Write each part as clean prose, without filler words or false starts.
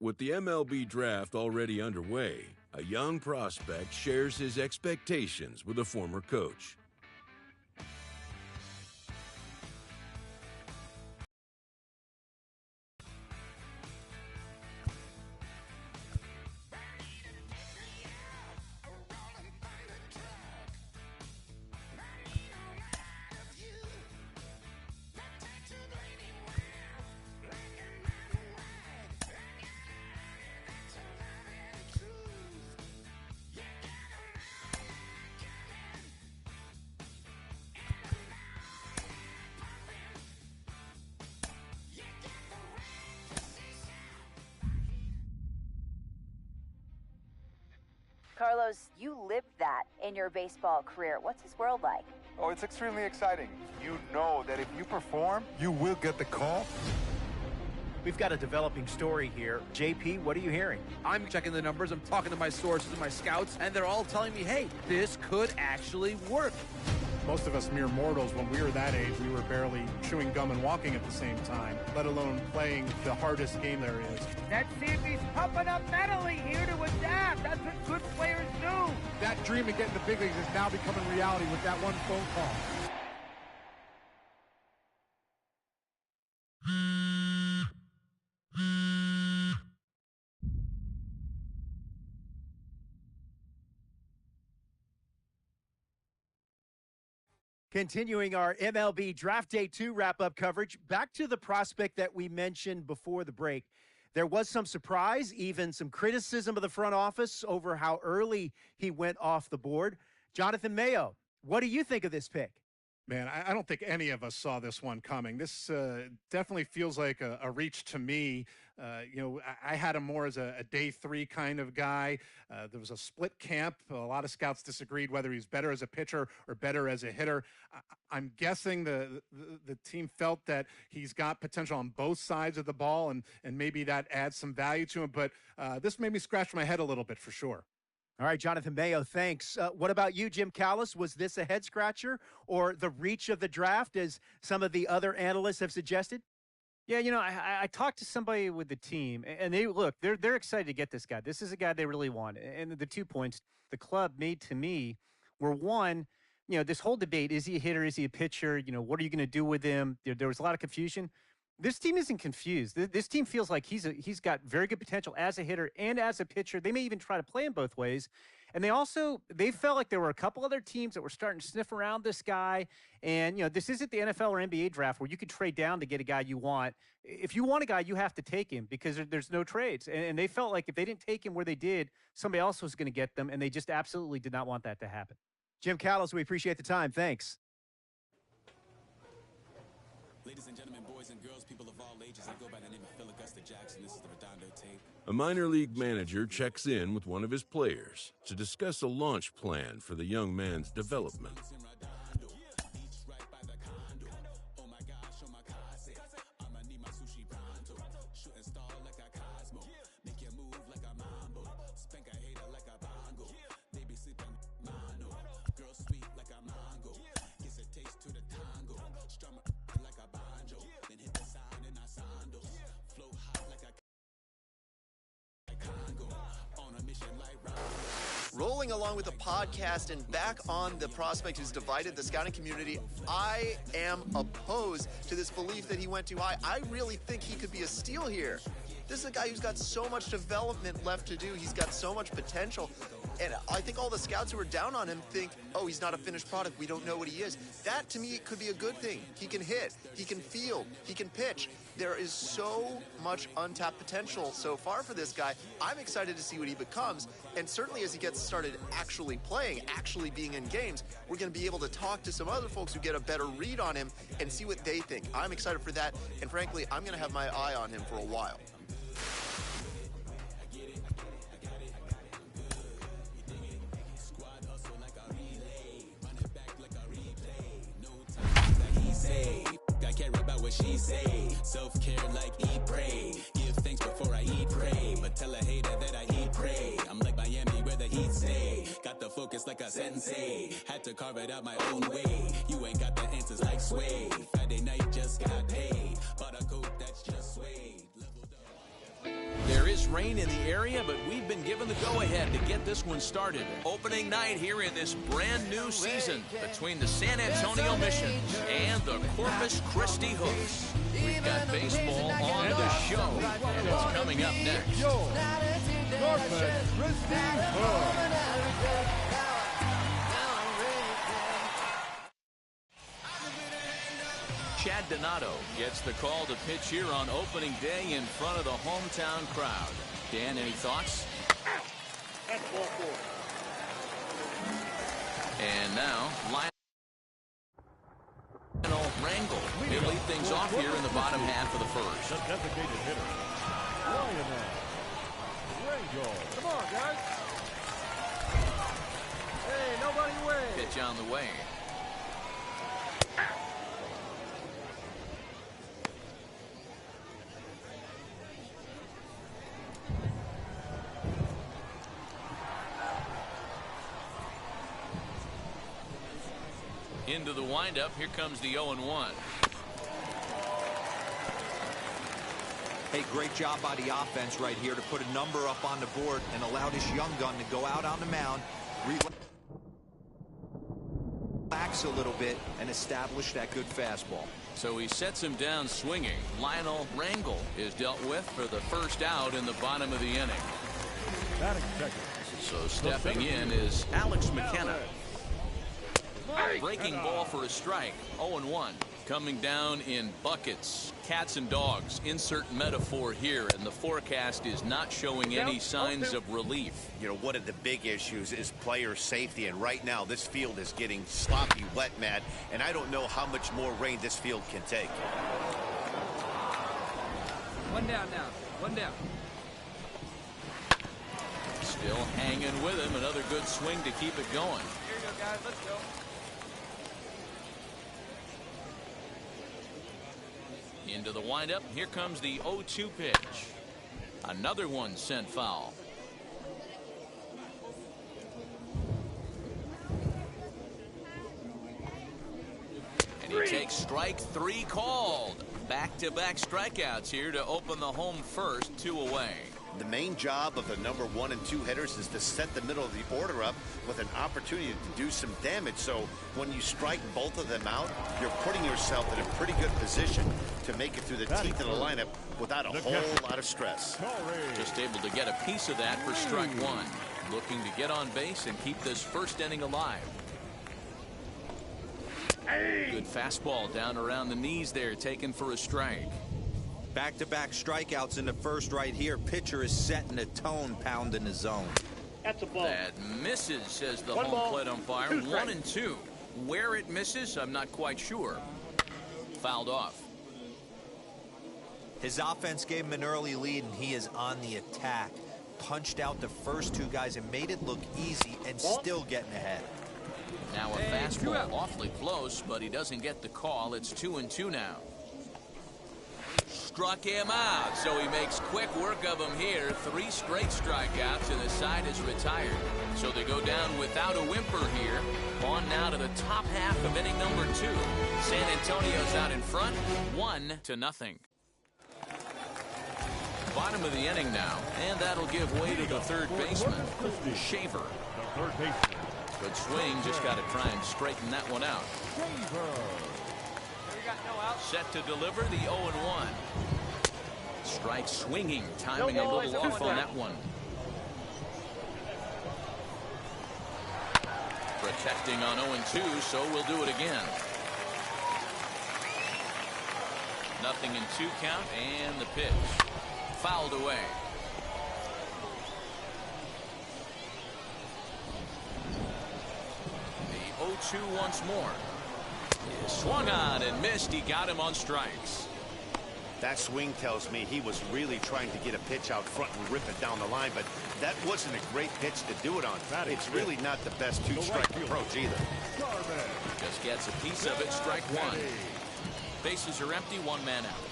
With the MLB draft already underway, a young prospect shares his expectations with a former coach. Carlos, you lived that in your baseball career. What's his world like? Oh, it's extremely exciting. You know that if you perform, you will get the call. We've got a developing story here. JP, what are you hearing? I'm checking the numbers, I'm talking to my sources and my scouts, and they're all telling me, hey, this could actually work. Most of us mere mortals, when we were that age, we were barely chewing gum and walking at the same time, let alone playing the hardest game there is. Let's see if he's pumping up mentally here to adapt. That's what good players do. That dream of getting the big leagues is now becoming reality with that one phone call. Continuing our MLB Draft Day 2 wrap-up coverage, back to the prospect that we mentioned before the break. There was some surprise, even some criticism of the front office over how early he went off the board. Jonathan Mayo, what do you think of this pick? Man, I don't think any of us saw this one coming. This definitely feels like a reach to me. I had him more as a day 3 kind of guy. There was a split camp. A lot of scouts disagreed whether he's better as a pitcher or better as a hitter. I'm guessing the team felt that he's got potential on both sides of the ball, and maybe that adds some value to him. But this made me scratch my head a little bit for sure. All right, Jonathan Mayo, thanks. What about you, Jim Callis? Was this a head-scratcher or the reach of the draft, as some of the other analysts have suggested? Yeah, I talked to somebody with the team, and they're excited to get this guy. This is a guy they really want. And the 2 points the club made to me were, one, this whole debate, is he a hitter, is he a pitcher? What are you going to do with him? There was a lot of confusion. This team isn't confused. This team feels like he's got very good potential as a hitter and as a pitcher. They may even try to play him both ways. And they felt like there were a couple other teams that were starting to sniff around this guy. And, this isn't the NFL or NBA draft where you could trade down to get a guy you want. If you want a guy, you have to take him because there's no trades. And they felt like if they didn't take him where they did, somebody else was going to get them. And they just absolutely did not want that to happen. Jim Callis, we appreciate the time. Thanks. Ladies and gentlemen, boys and girls, people of all ages, I go by the name of Phil Augusta Jackson. This is the Redondo tape. A minor league manager checks in with one of his players to discuss a launch plan for the young man's development. Rolling along with the podcast and back on the prospect who's divided the scouting community, I am opposed to this belief that he went too high. I really think he could be a steal here. This is a guy who's got so much development left to do. He's got so much potential. And I think all the scouts who are down on him think, oh, he's not a finished product. We don't know what he is. That, to me, could be a good thing. He can hit. He can field. He can pitch. There is so much untapped potential so far for this guy. I'm excited to see what he becomes. And certainly as he gets started actually playing, actually being in games, we're going to be able to talk to some other folks who get a better read on him and see what they think. I'm excited for that. And frankly, I'm going to have my eye on him for a while. I care about what she say. Self-care like eat, pray. Give thanks before I eat, pray. But tell a hater that I eat, pray. I'm like Miami where the heat stay. Got the focus like a sensei. Had to carve it out my own way. You ain't got the answers like Sway. Friday night just got paid. Bought a coat that's just suede. There is serious rain in the area, but we've been given the go-ahead to get this one started. Opening night here in this brand new season between the San Antonio Missions and the Corpus Christi Hooks. We've got baseball on the show, and it's coming up next. Corpus Christi Hooks. Chad Donato gets the call to pitch here on opening day in front of the hometown crowd. Dan, any thoughts? That's ball four. And now, Lionel Rangel. They lead things off here in the bottom half of the first. The designated hitter, Lionel Rangel. Come on, guys. Hey, nobody away. Pitch on the way. Into the windup. Here comes the 0-1. Hey, great job by the offense right here to put a number up on the board and allow this young gun to go out on the mound, relax a little bit, and establish that good fastball. So he sets him down swinging. Lionel Rangel is dealt with for the first out in the bottom of the inning. So stepping in is Alex McKenna. Breaking ball for a strike. 0-1. Coming down in buckets. Cats and dogs. Insert metaphor here, and the forecast is not showing any signs of relief. You know, one of the big issues is player safety, and right now this field is getting sloppy, wet, Matt, and I don't know how much more rain this field can take. One down now. One down. Still hanging with him. Another good swing to keep it going. Here you go, guys. Let's go. Into the windup. Here comes the 0-2 pitch. Another one sent foul. And he takes strike 3 called. Back-to-back strikeouts here to open the home first. 2 away. The main job of the number 1 and 2 hitters is to set the middle of the order up with an opportunity to do some damage. So when you strike both of them out, you're putting yourself in a pretty good position to make it through the teeth of the lineup without a whole lot of stress. Just able to get a piece of that for strike 1. Looking to get on base and keep this first inning alive. Good fastball down around the knees there, taken for a strike. Back-to-back strikeouts in the first right here. Pitcher is setting the tone, pounding the zone. That's a ball. That misses, says the home plate umpire. 1 and 2. Where it misses, I'm not quite sure. Fouled off. His offense gave him an early lead, and he is on the attack. Punched out the first 2 guys and made it look easy and still getting ahead. Now a fastball awfully close, but he doesn't get the call. It's 2 and 2 now. Struck him out, so he makes quick work of him here. 3 straight strikeouts, and the side is retired. So they go down without a whimper here. On now to the top half of inning number 2. San Antonio's out in front, 1-0. Bottom of the inning now, and that'll give way to the third baseman, Shaver. Good swing, just got to try and straighten that one out. Set to deliver the 0-1. Strike swinging, timing a little off on that one. Protecting on 0-2, so we'll do it again. 0-2 count, and the pitch. Fouled away. The 0-2 once more. Swung on and missed. He got him on strikes. That swing tells me he was really trying to get a pitch out front and rip it down the line, but that wasn't a great pitch to do it on. It's really not the best 2-strike approach either. Just gets a piece of it. Strike 1. Bases are empty. 1 man out.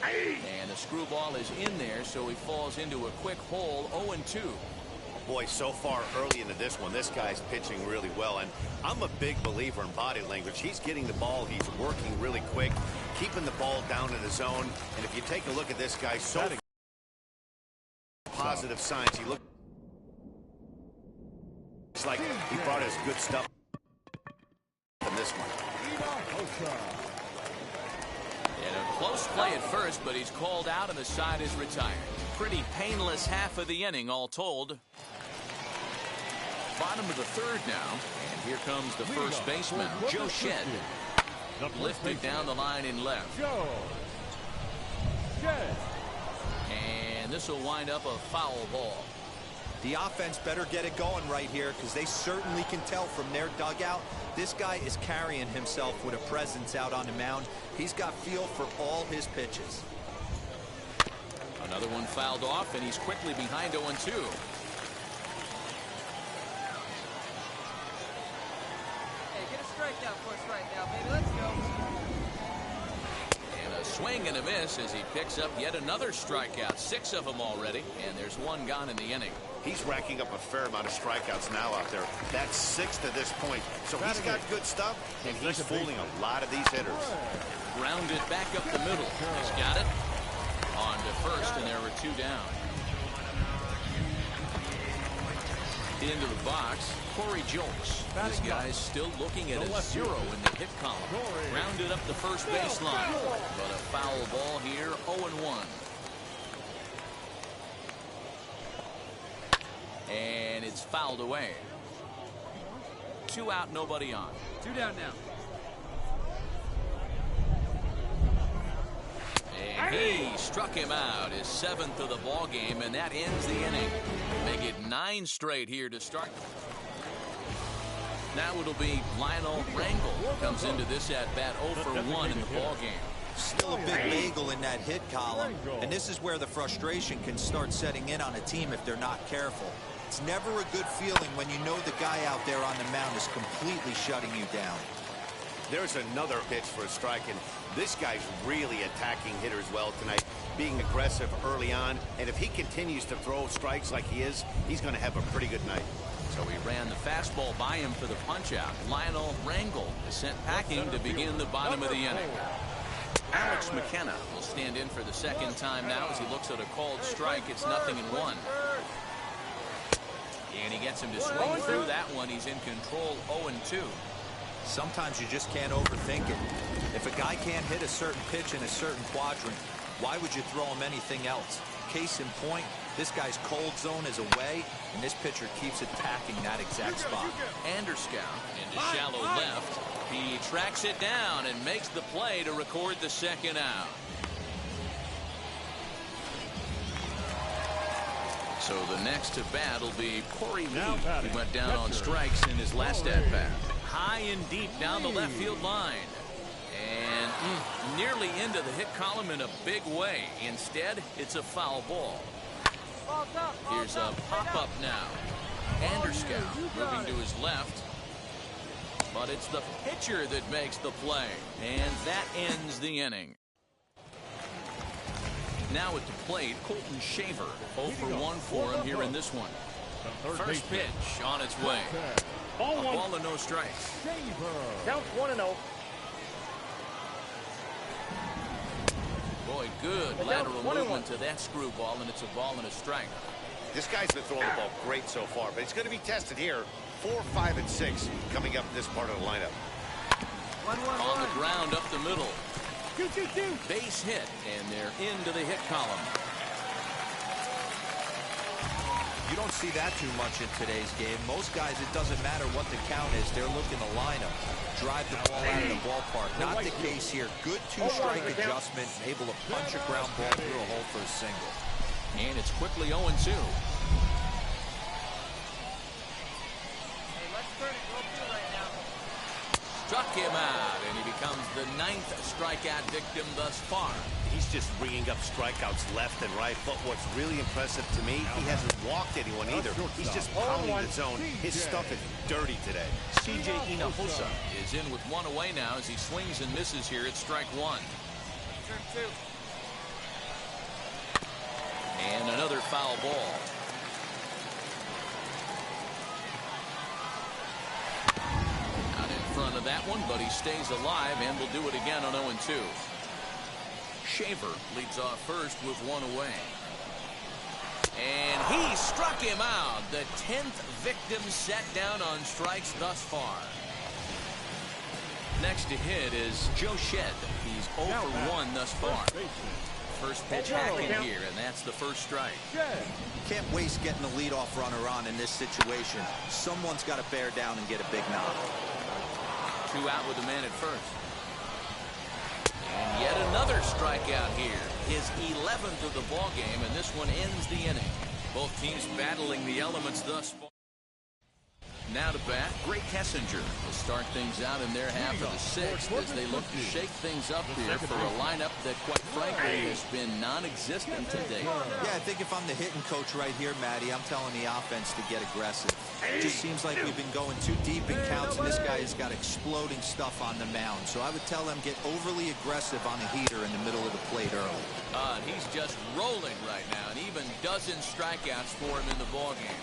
And the screwball is in there, so he falls into a quick hole. 0-2. Boy, so far early into this one, this guy's pitching really well, and I'm a big believer in body language. He's getting the ball, he's working really quick, keeping the ball down in the zone, and if you take a look at this guy, so positive signs. He looks like he brought us good stuff in this one. And a close play at first, but he's called out and the side is retired. Pretty painless half of the inning, all told. Bottom of the third now, and here comes the first baseman, Joe Shed. Lifted down the line in left. And this will wind up a foul ball. The offense better get it going right here, because they certainly can tell from their dugout this guy is carrying himself with a presence out on the mound. He's got feel for all his pitches. Another one fouled off, and he's quickly behind 0-2. Strikeout for us right now, baby. Let's go. And a swing and a miss as he picks up yet another strikeout. 6 of them already, and there's 1 gone in the inning. He's racking up a fair amount of strikeouts now out there. That's 6 to this point. So he's got good stuff, and he's fooling a lot of these hitters. Grounded back up the middle. He's got it. On to first, and there were 2 down. Into the box, Corey Jolks. This guy's still looking at a 0 in the hit column. Rounded up the first baseline, but a foul ball here, 0-1. And it's fouled away. 2 out, nobody on. 2 down now. And he struck him out, his 7th of the ball game, and that ends the inning. Make it 9 straight here to start. Now it'll be Lionel Rangel comes into this at bat 0 for 1 in the ball game. Still a big bagel in that hit column, and this is where the frustration can start setting in on a team if they're not careful. It's never a good feeling when you know the guy out there on the mound is completely shutting you down. There's another pitch for a strike, and this guy's really attacking hitters well tonight, being aggressive early on, and if he continues to throw strikes like he is, he's going to have a pretty good night. So he ran the fastball by him for the punch-out. Lionel Rangel is sent packing to begin the bottom of the inning. Alex McKenna will stand in for the second time now as he looks at a called strike. It's 0-1. And he gets him to swing through that one. He's in control, 0-2. Sometimes you just can't overthink it. If a guy can't hit a certain pitch in a certain quadrant, why would you throw him anything else? Case in point, this guy's cold zone is away, and this pitcher keeps attacking that exact spot. Anderskow into shallow left. He tracks it down and makes the play to record the second out. So the next to bat will be Corey Lee, who went down on strikes in his last at bat. High and deep down the left field line. And nearly into the hit column in a big way. Instead, it's a foul ball. Here's a pop-up now. Anderskow moving to his left. But it's the pitcher that makes the play. And that ends the inning. Now at the plate, Colton Shaver. 0 for 1 for him here in this one. First pitch on its way. A ball and no strikes. Count 1-0. Boy, good lateral movement to that screwball, and it's a ball and a strike. This guy's been throwing the ball great so far, but it's going to be tested here. 4, 5, and 6 coming up in this part of the lineup. On the ground up the middle. Base hit, and they're into the hit column. You don't see that too much in today's game. Most guys, it doesn't matter what the count is. They're looking to line up, drive the ball out of the ballpark. Not the case here. Good 2-strike adjustment, able to punch a ground ball through a hole for a single. And it's quickly 0-2. Struck him out, and he becomes the 9th strikeout victim thus far. He's just ringing up strikeouts left and right, but what's really impressive to me, he hasn't walked anyone either. He's just pounding the zone. His stuff is dirty today. C.J. Hinojosa is in with 1 away now as he swings and misses here at strike 1. And another foul ball. Front of that one, but he stays alive and will do it again on 0-2. Shaver leads off first with 1 away. And he struck him out. The 10th victim set down on strikes thus far. Next to hit is Joe Shed. He's 0 for 1 thus far. First pitch hacking here, and that's the first strike. Can't waste getting the leadoff runner on in this situation. Someone's got to bear down and get a big knock. 2 out with the man at first. And yet another strikeout here. His 11th of the ball game, and this one ends the inning. Both teams battling the elements thus far. Now to bat, Gray Kessinger will start things out in their half of the 6th as they look to shake things up here for a lineup that, quite frankly, has been non-existent today. Yeah, I think if I'm the hitting coach right here, Matty, I'm telling the offense to get aggressive. It just seems like we've been going too deep in counts, and this guy has got exploding stuff on the mound. So I would tell them get overly aggressive on a heater in the middle of the plate early. He's just rolling right now, and even dozen strikeouts for him in the ballgame.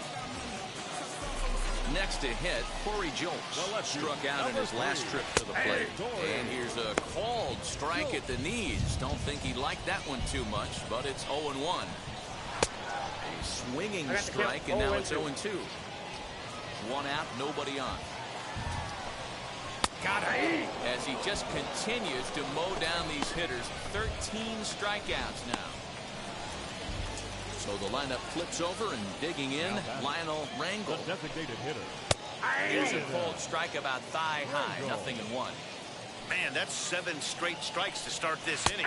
Next to hit, Corey Jolts struck out in his last trip to the plate. And here's a called strike at the knees. Don't think he liked that one too much, but it's 0-1. A swinging strike, and now it's 0-2. 1 out, nobody on. Got it. As he just continues to mow down these hitters. 13 strikeouts now. So the lineup flips over, and digging in, Lionel Rangel. The designated hitter. Here's a cold strike about thigh high, 0-1. Man, that's 7 straight strikes to start this inning.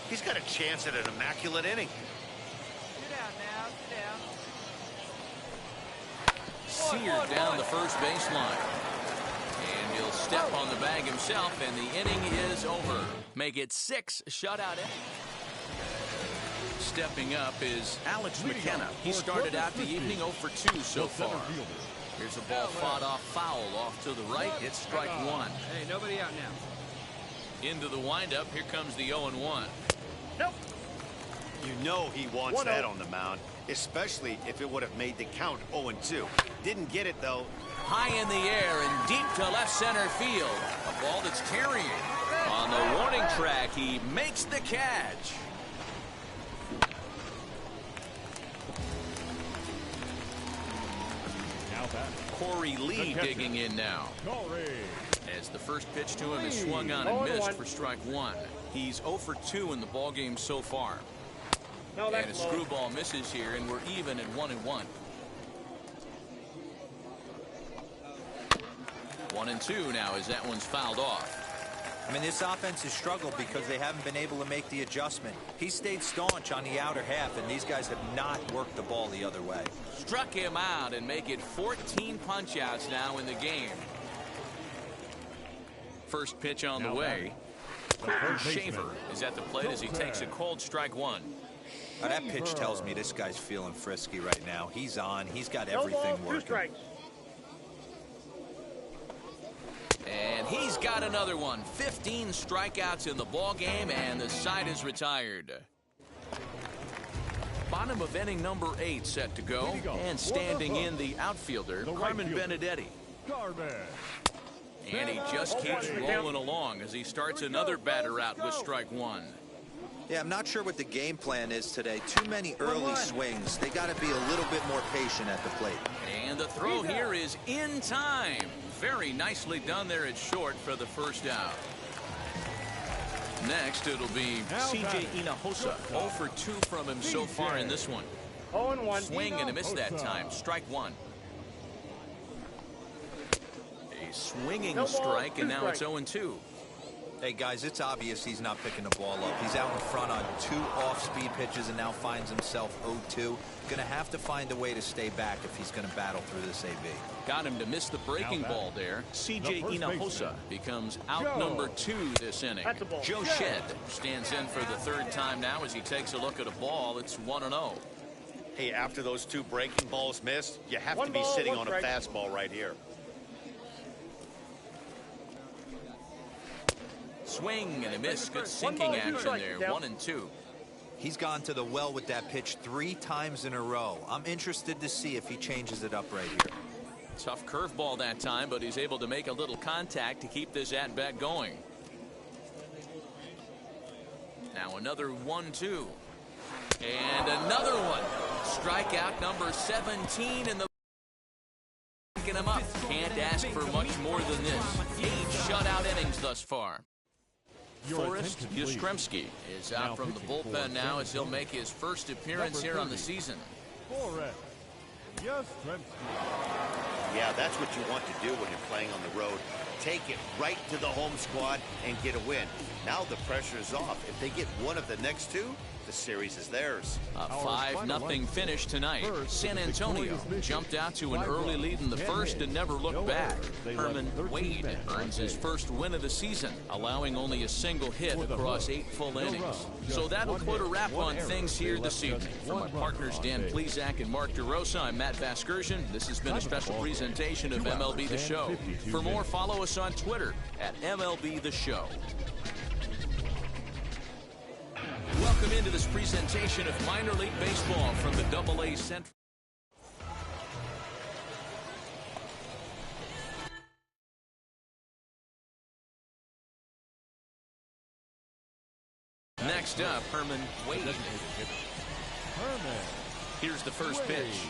He's got a chance at an immaculate inning. Sit down now, sit down. Seared down the first baseline. And he'll step on the bag himself, and the inning is over. Make it 6 shutout innings. Stepping up is Alex McKenna. He started out the evening 0 for 2 so far. Here's a ball fought off foul off to the right. It's strike 1. Hey, nobody out now. Into the windup. Here comes the 0-1. Nope. You know he wants that on the mound, especially if it would have made the count 0-2. Didn't get it, though. High in the air and deep to left center field. A ball that's carrying. On the warning track, he makes the catch. Corey Lee digging in now. As the first pitch to him is swung on and missed for strike 1. He's 0 for 2 in the ballgame so far. And a screwball misses here, and we're even at 1-1. 1-2 now as that one's fouled off. I mean, this offense has struggled because they haven't been able to make the adjustment. He stayed staunch on the outer half, and these guys have not worked the ball the other way. Struck him out and make it 14 punch-outs now in the game. First pitch on the way. Schaefer is at the plate as he takes a cold strike 1. Now, that pitch tells me this guy's feeling frisky right now. He's on. He's got everything working. And he's got another one. 15 strikeouts in the ballgame, and the side is retired. Bottom of inning number 8 set to go. And standing in the outfielder, Carmen Benedetti. And he just keeps rolling along as he starts another batter out with strike 1. Yeah, I'm not sure what the game plan is today. Too many early swings. They got to be a little bit more patient at the plate. And the throw here is in time. Very nicely done there at short for the first out. Next, it'll be C.J. Hinojosa. 0 for 2 from him so far in this one. 0-1. Swing and a miss that time. Strike 1. A swinging strike, and now it's 0-2. Hey, guys, it's obvious he's not picking the ball up. He's out in front on 2 off-speed pitches and now finds himself 0-2. Going to have to find a way to stay back if he's going to battle through this AB. Got him to miss the breaking ball there. C.J. Hinojosa becomes out number 2 this inning. Joe Shed stands in for the 3rd time now as he takes a look at a ball. It's 1-0. Hey, after those 2 breaking balls missed, you have to be sitting on a fastball right here. Swing and a miss. Good sinking action there. 1-2. He's gone to the well with that pitch 3 times in a row. I'm interested to see if he changes it up right here. Tough curveball that time, but he's able to make a little contact to keep this at-bat going. Now another 1-2. And another one. Strikeout number 17 in the picking him up. Can't ask for much more than this. 8 shutout innings thus far. Forrest Yastrzemski is out from the bullpen now as he'll make his first appearance here on the season. Forrest Yastrzemski. Yeah, that's what you want to do when you're playing on the road. Take it right to the home squad and get a win. Now the pressure is off. If they get one of the next two, the series is theirs. A 5-0 finish tonight. San Antonio jumped out to an early lead in the first and never looked back. Herman Wade earns his first win of the season, allowing only a single hit across 8 full innings. So that'll put a wrap on things here this evening. For my partners Dan Plesac and Mark DeRosa, I'm Matt Vasgersian. This has been a special presentation of MLB The Show. For more, follow us on Twitter at MLB The Show. Welcome into this presentation of minor league baseball from the AA Central. Next up, Herman Wade. Here's the first pitch.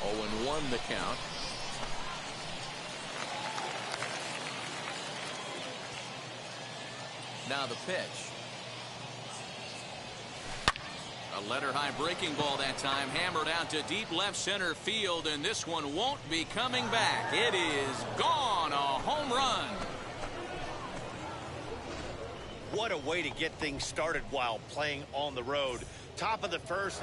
0-1 the count. Now the pitch. A letter-high breaking ball that time, hammered out to deep left center field, and this one won't be coming back. It is gone, a home run. What a way to get things started while playing on the road. Top of the first.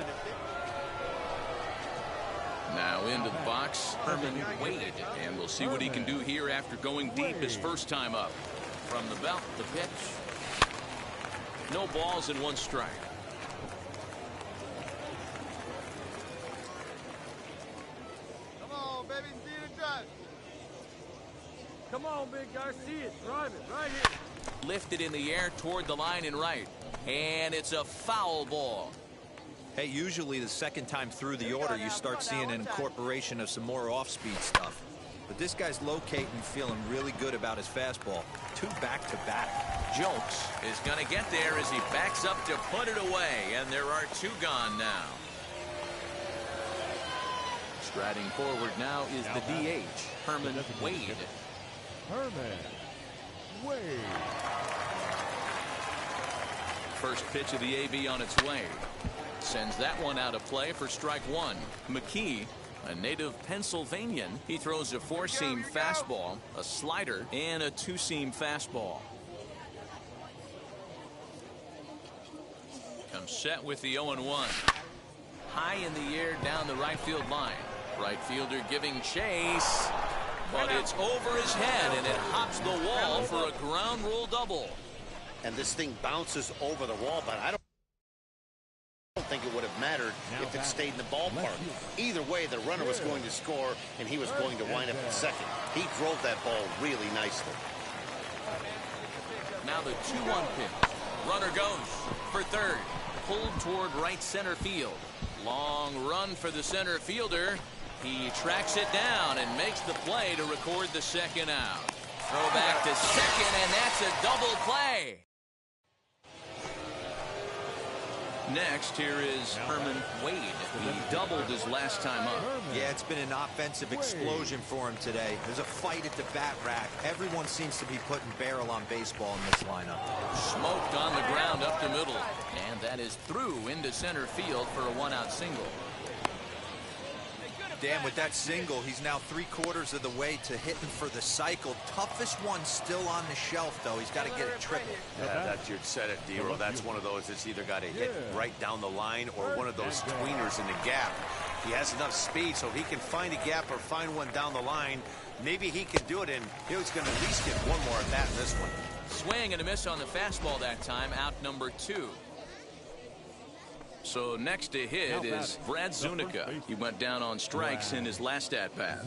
Now into the box, Herman Wade, and we'll see what he can do here after going deep his first time up. From the belt, the pitch. No balls and 1 strike. Come on, baby, see it drive. Come on, big guy, see it, drive it, right here. Lifted in the air toward the line and right. And it's a foul ball. Hey, usually the second time through the order, you start seeing an incorporation of some more off-speed stuff. But this guy's locating, feeling really good about his fastball. 2 back-to-back. Jolks is going to get there as he backs up to put it away, and there are 2 gone now. Striding forward now is the DH, Herman Wade. Herman Wade. First pitch of the AB on its way. Sends that one out of play for strike 1. McKee, a native Pennsylvanian, he throws a 4-seam fastball, a slider, and a 2-seam fastball. Comes set with the 0-1. High in the air down the right field line. Right fielder giving chase, but it's over his head and it hops the wall for a ground rule double. And this thing bounces over the wall, but I don't think it would have mattered if it stayed in the ballpark. Either way, the runner was going to score, and he was going to wind up at second. He drove that ball really nicely. Now the 2-1 pitch. Runner goes for third. Pulled toward right center field. Long run for the center fielder. He tracks it down and makes the play to record the second out. Throw back to second, and that's a double play. Next, here is Herman Wade. He doubled his last time up. Yeah, it's been an offensive explosion for him today. There's a fight at the bat rack. Everyone seems to be putting barrel on baseball in this lineup. Smoked on the ground up the middle. And that is through into center field for a 1-out single. Dan, with that single, he's now 3/4 of the way to hitting for the cycle. Toughest one still on the shelf, though. He's got to get a triple. Yeah, that's your set it, D-Row. That's one of those that's either got to hit right down the line or one of those tweeners in the gap. He has enough speed so he can find a gap or find one down the line. Maybe he can do it, and he's going to at least get one more at bat in this one. Swing and a miss on the fastball that time, out number 2. So next to hit is Brad Zunica. He went down on strikes in his last at-bat.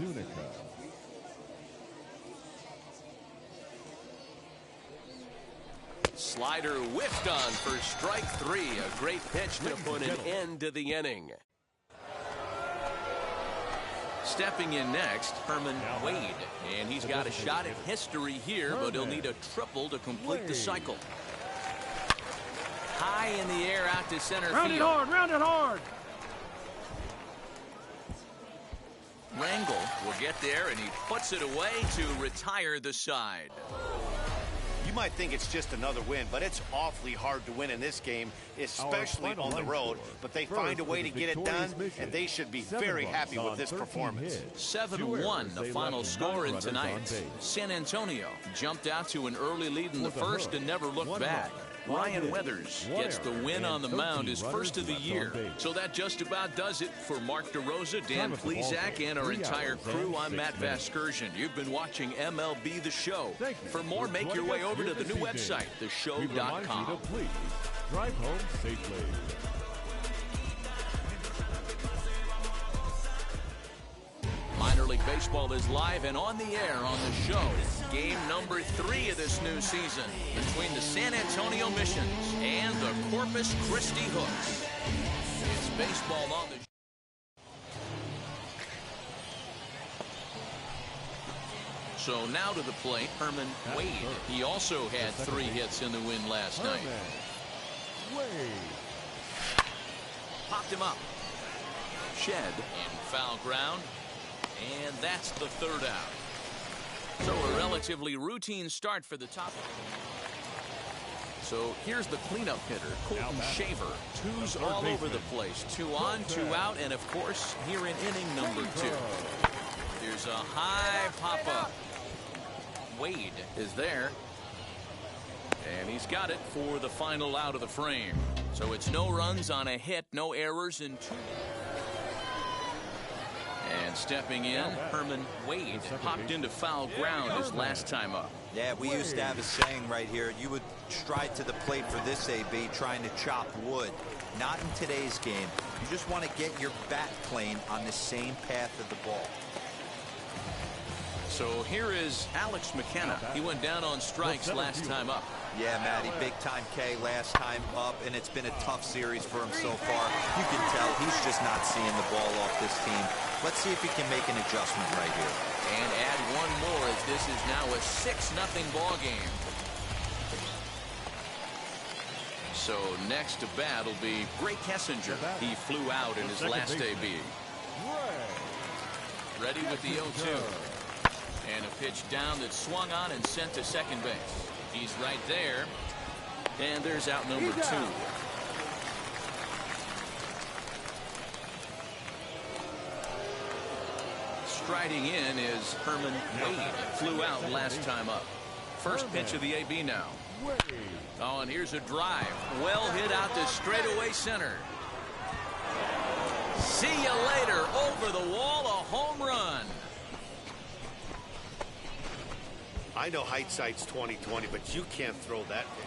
Slider whiffed on for strike 3. A great pitch to put an end to the inning. Stepping in next, Herman Wade. And he's got a shot at history here, but he'll need a triple to complete the cycle. high in the air out to center Round it field. hard, round it hard. Rangel will get there, and he puts it away to retire the side. You might think it's just another win, but it's awfully hard to win in this game, especially on the road. But they find a way to get it done, and they should be very happy with this performance. 7-1, the final score in tonight. San Antonio jumped out to an early lead in the first and never looked back. Ryan Weathers gets the win on the mound, his first of the year. So that just about does it for Mark DeRosa, Dan Plesac, and our entire crew. I'm Matt Vasgersian. You've been watching MLB The Show. For more, make your way over to the new website, theshow.com. Drive home safely. Minor League Baseball is live and on the air on the show. Game number 3 of this new season between the San Antonio Missions and the Corpus Christi Hooks. It's baseball on the So now to the plate, Herman Wade. He also had 3 hits in the win last night. Popped him up. Shed in foul ground. And that's the third out. So a relatively routine start for the top. So here's the cleanup hitter, Colton Shaver. 2s all over the place. 2 on, 2 out, and of course, here in inning number 2. There's a high pop-up. Wade is there. And he's got it for the final out of the frame. So it's no runs on a hit, no errors in 2. And stepping in, Herman Wade popped into foul ground his last time up. Yeah, we used to have a saying right here. You would stride to the plate for this AB trying to chop wood. Not in today's game. You just want to get your bat plane on the same path of the ball. So here is Alex McKenna. He went down on strikes last time up. Yeah, Matty, big time K last time up, and it's been a tough series for him so far. You can tell he's just not seeing the ball off this team. Let's see if he can make an adjustment right here. And add one more as this is now a 6-0 ball game. So next to bat will be Ray Kessinger. He flew out in his last AB. Ready with the 0-2. And a pitch down that swung on and sent to second base. He's right there. And there's out number 2. Striding in is Herman Wade. Flew out last time up. First pitch of the AB now. Oh, and here's a drive. Well hit out to straightaway center. See you later. Over the wall, a home run. I know hindsight's 20/20, but you can't throw that pitch.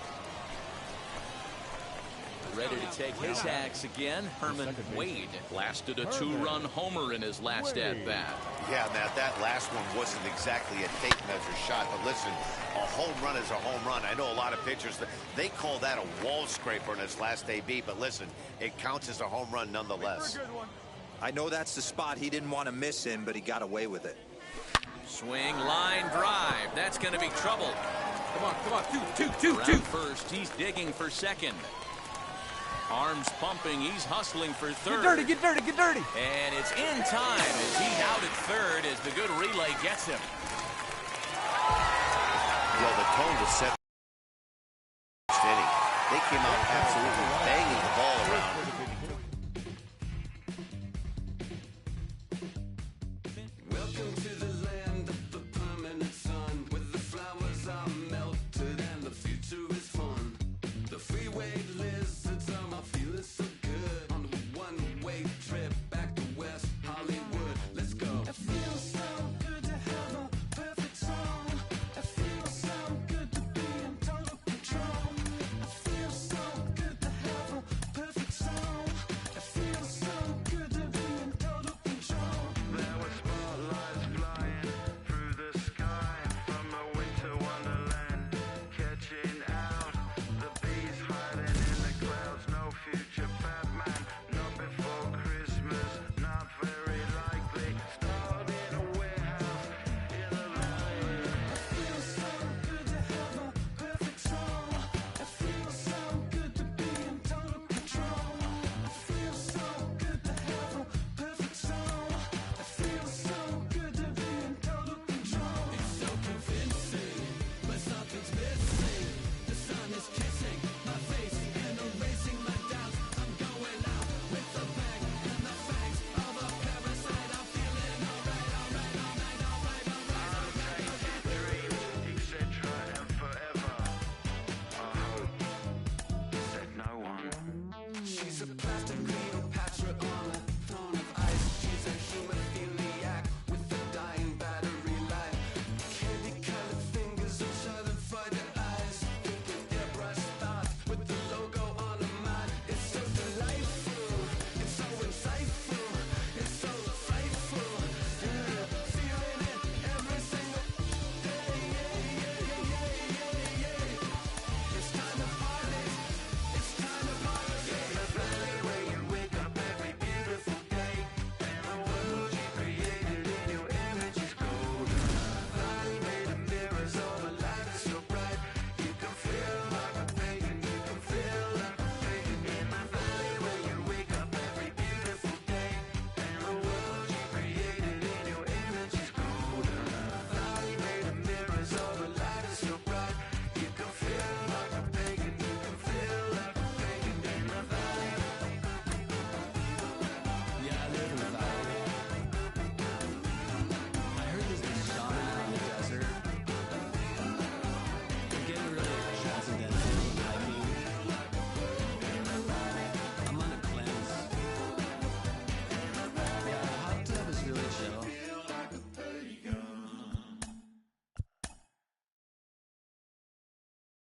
Ready to take his axe again, Herman Wade blasted a 2-run homer in his last at-bat. Yeah, Matt, that last one wasn't exactly a tape measure shot, but listen, a home run is a home run. I know a lot of pitchers, they call that a wall scraper in his last AB, but listen, it counts as a home run nonetheless. I know that's the spot he didn't want to miss in, but he got away with it. Swing, line, drive. That's going to be trouble. Come on. Two. First, he's digging for second. Arms pumping, he's hustling for third. Get dirty. And it's in time as he's out at third as the good relay gets him. Well, the tone was set. They came out absolutely banging the ball around. Welcome to the land of the permanent sun, where the flowers are melted and the future is fun. The freeway lizards are feeling so good on a one-way trip back to West Hollywood. Let's go. It feels so good to have a perfect song. It feels so good to be in total control. It feels so good to have a perfect song.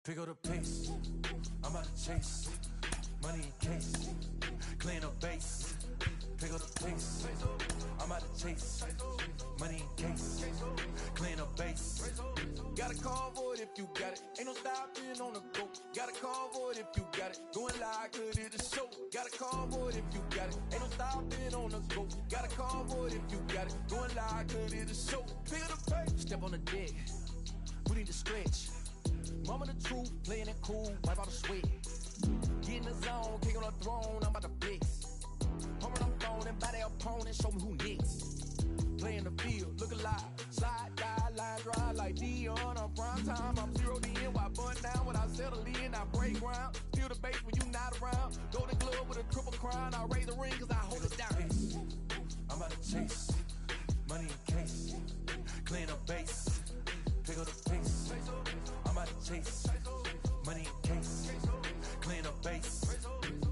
Pick up the pace, I'm about to chase. Money in case, clean up base. Pick up the pace, I'm about to chase. Money in case, clean up base. Got a convoy if you got it. Ain't no stopping on the go. Got a convoy if you got it. Going live, good it is show. Got a convoy if you got it. Ain't no stopping on the go. Got a convoy if you got it. Going live, good it is show. Pick up the pace. Step on the deck, we need to stretch. Mama the truth, playing it cool, wipe out the sweat. Get in the zone, kick on the throne, I'm about to flex. Home run on phone and by their opponent, show me who next. Play in the field, look alive. Slide, die, line drive like Dion on prime time. I'm 0'd in, while bun down when I settle in. I break ground, feel the bass when you not around. Golden glove with a triple crown, I raise the ring cause I hold it down. I'm about to chase, money in case, clean up base. Pick up the pace, I'm about to chase, money in case, clean up base.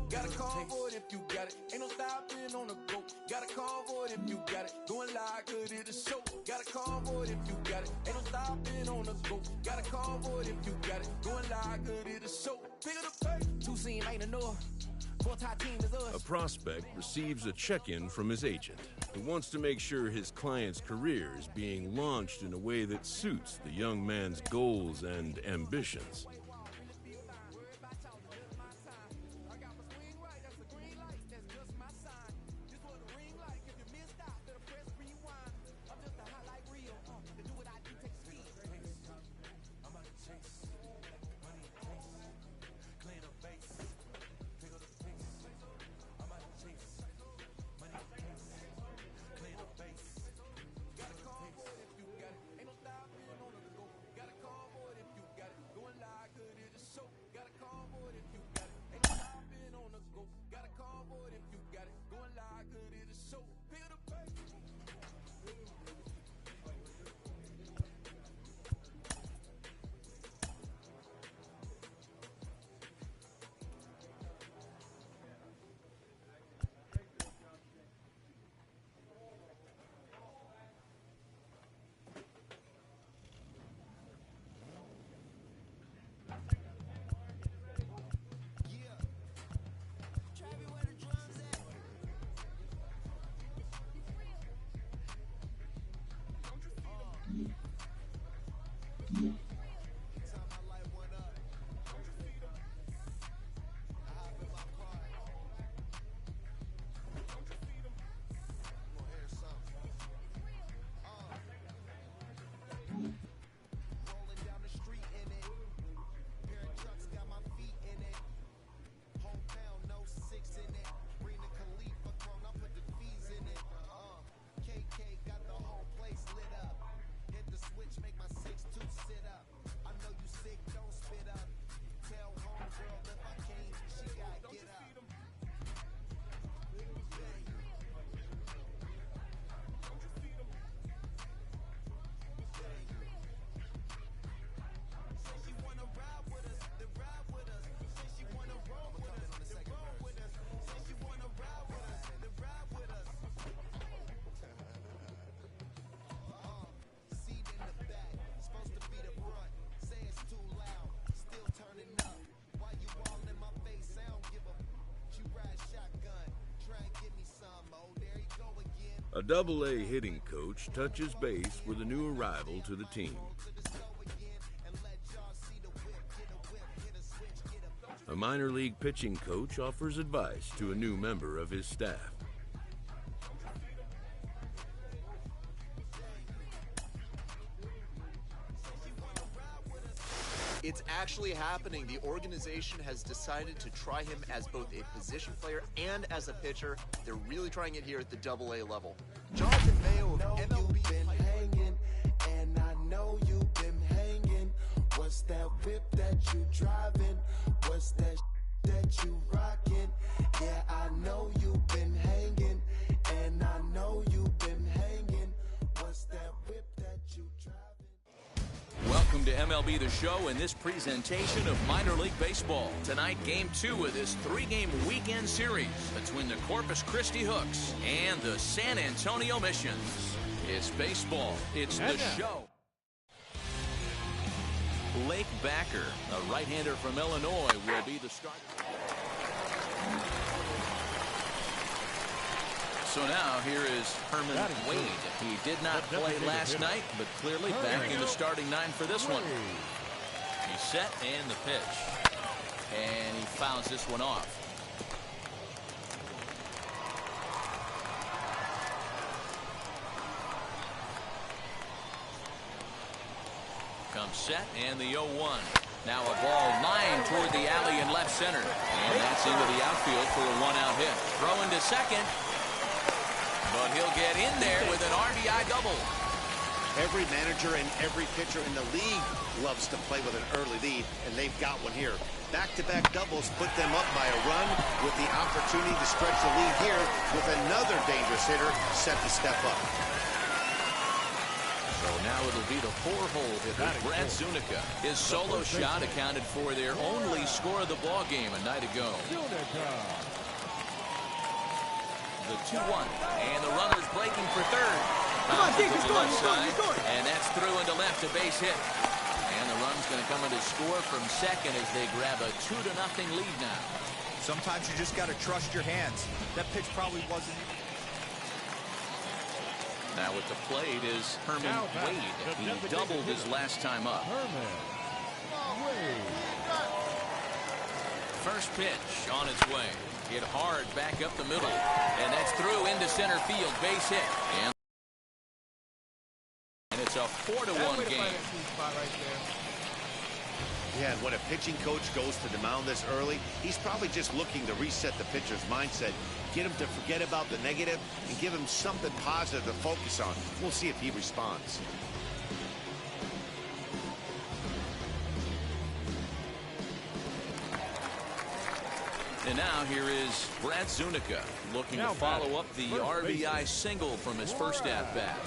Got a convoy if you got it. Ain't no stopping on the go. Got a convoy if you got it. Going live, good it is show. Got a convoy if you got it. Ain't no stopping on the go. Got a convoy if you got it. Going live, good it is show. Pick up the pace. Two scene ain't enough. Four-tie team is us. A prospect receives a check-in from his agent, who wants to make sure his client's career is being launched in a way that suits the young man's goals and ambitions. A Double-A hitting coach touches base with a new arrival to the team. A minor league pitching coach offers advice to a new member of his staff. It's actually happening. The organization has decided to try him as both a position player and as a pitcher. They're really trying it here at the Double-A level. Jonathan Mayo of MLB. Been hanging, and I know you've been hanging. What's that whip that you driving? What's that that you rocking? Yeah, I know you've been hanging, and I know you've been hanging. What's that whip that you driving? Welcome to MLB The Show and this presentation of minor league baseball. Tonight, Game 2 of this 3-game weekend series between the Corpus Christi Hooks and the San Antonio Missions. It's baseball. It's The Show. Blake Backer, a right-hander from Illinois, will be the starter. So now here is Herman Wade. He did not play last night, but clearly back in the starting 9 for this one. He's set and the pitch. And he fouls this one off. Comes set and the 0-1. Now a ball lined toward the alley in left center. And that's into the outfield for a 1-out hit. Throwing to second. But he'll get in there with an RBI double. Every manager and every pitcher in the league loves to play with an early lead, and they've got one here. Back-to-back doubles put them up by a run with the opportunity to stretch the lead here with another dangerous hitter set to step up. So now it'll be the 4-hole hitter, Brad Zunica. His solo shot accounted for their only score of the ball game a night ago. The 2-1, and the runner's breaking for third. Come on, Deke, he's going, and that's through into left, a base hit. And the run's going to come in to score from second as they grab a 2-0 lead now. Sometimes you just got to trust your hands. That pitch probably wasn't. Now at the plate is Herman Wade. He doubled his last time up. First pitch on its way. Hit hard back up the middle. And that's through into center field. Base hit. And it's a 4-1 game. Yeah, and when a pitching coach goes to the mound this early, he's probably just looking to reset the pitcher's mindset, get him to forget about the negative, and give him something positive to focus on. We'll see if he responds. And now here is Brad Zunica looking to follow up the RBI single from his first at-bat.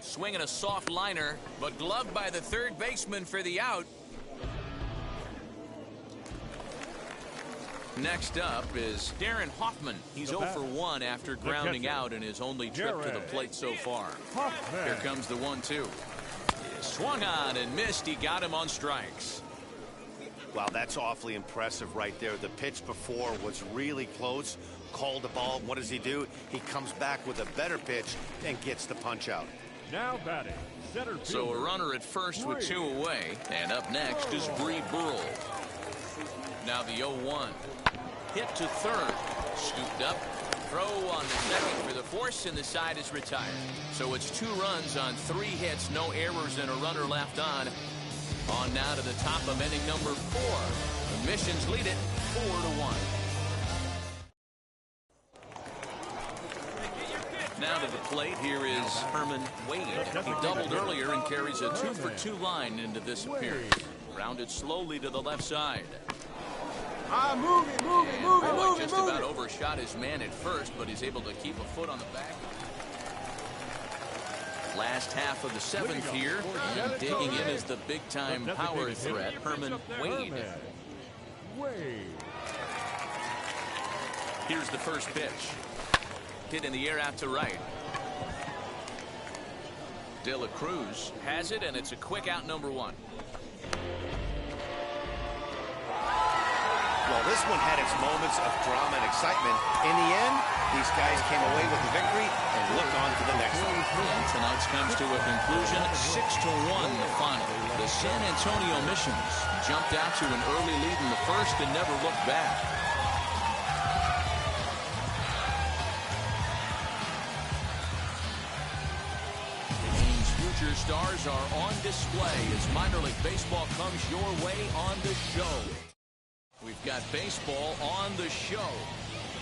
Swinging a soft liner, but gloved by the third baseman for the out. Next up is Darren Hoffman. He's 0 for 1 after grounding out in his only trip to the plate so far. Here comes the 1-2. Swung on and missed. He got him on strikes. Wow, that's awfully impressive right there. The pitch before was really close. Called the ball. What does he do? He comes back with a better pitch and gets the punch out. Now batting, center fielder. So a runner at first with 2 away. And up next is Bree Burrell. Now the 0-1. Hit to third. Scooped up. Throw on the second for the force, and the side is retired. So it's 2 runs on 3 hits, no errors, and a runner left on. On now to the top of inning number 4. The Missions lead it 4-1. Now to the plate, here is Herman Wade. He doubled earlier and carries a 2 for 2 line into this appearance. Rounded slowly to the left side. Move it. Just about overshot his man at first, but he's able to keep a foot on the back. Last half of the 7th here, and digging in is the big-time power threat, Herman Wade. Here's the first pitch. Hit in the air out to right. De La Cruz has it, and it's a quick out, number 1. Well, this one had its moments of drama and excitement. In the end, these guys came away with the victory and look on to the next one. And tonight's comes to a conclusion, 6-1 the final. The San Antonio Missions jumped out to an early lead in the first and never looked back. The team's future stars are on display as minor league baseball comes your way on the show. We've got baseball on the show.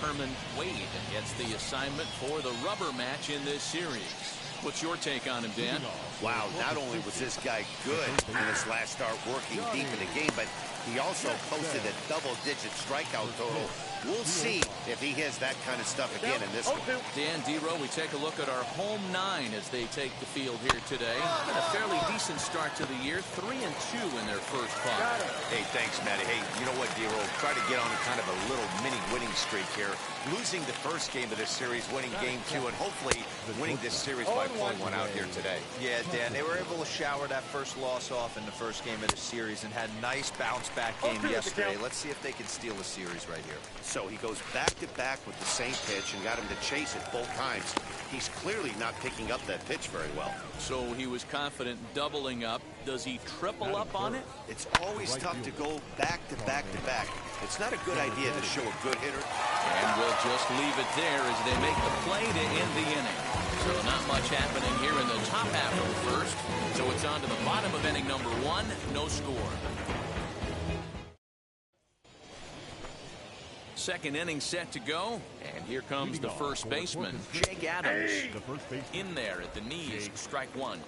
Herman Wade gets the assignment for the rubber match in this series. What's your take on him, Dan? Wow, not only was this guy good in his last start working deep in the game, but he also posted a double-digit strikeout total We'll see if he has that kind of stuff again in this one. Dan Dero, we take a look at our home 9 as they take the field here today. And a fairly decent start to the year, 3-2 in their first 5. Hey, thanks, Matty. Hey, you know what, Dero? Try to get on kind of a little mini winning streak here. Losing the first game of this series, winning game 2, and hopefully winning this series by pulling one out here today. Yeah, Dan, they were able to shower that first loss off in the first game of the series and had a nice bounce-back game yesterday. Let's see if they can steal the series right here. So he goes back-to-back with the same pitch and got him to chase it both times. He's clearly not picking up that pitch very well. So he was confident doubling up. Does he triple up on it? It's always tough to go back-to-back-to-back. It's not a good idea to show a good hitter. And we'll just leave it there as they make the play to end the inning. So not much happening here in the top half of the first. So it's on to the bottom of inning number 1, no score. Second inning set to go, and here comes the first baseman, Jake Adams. In there at the knees, strike 1.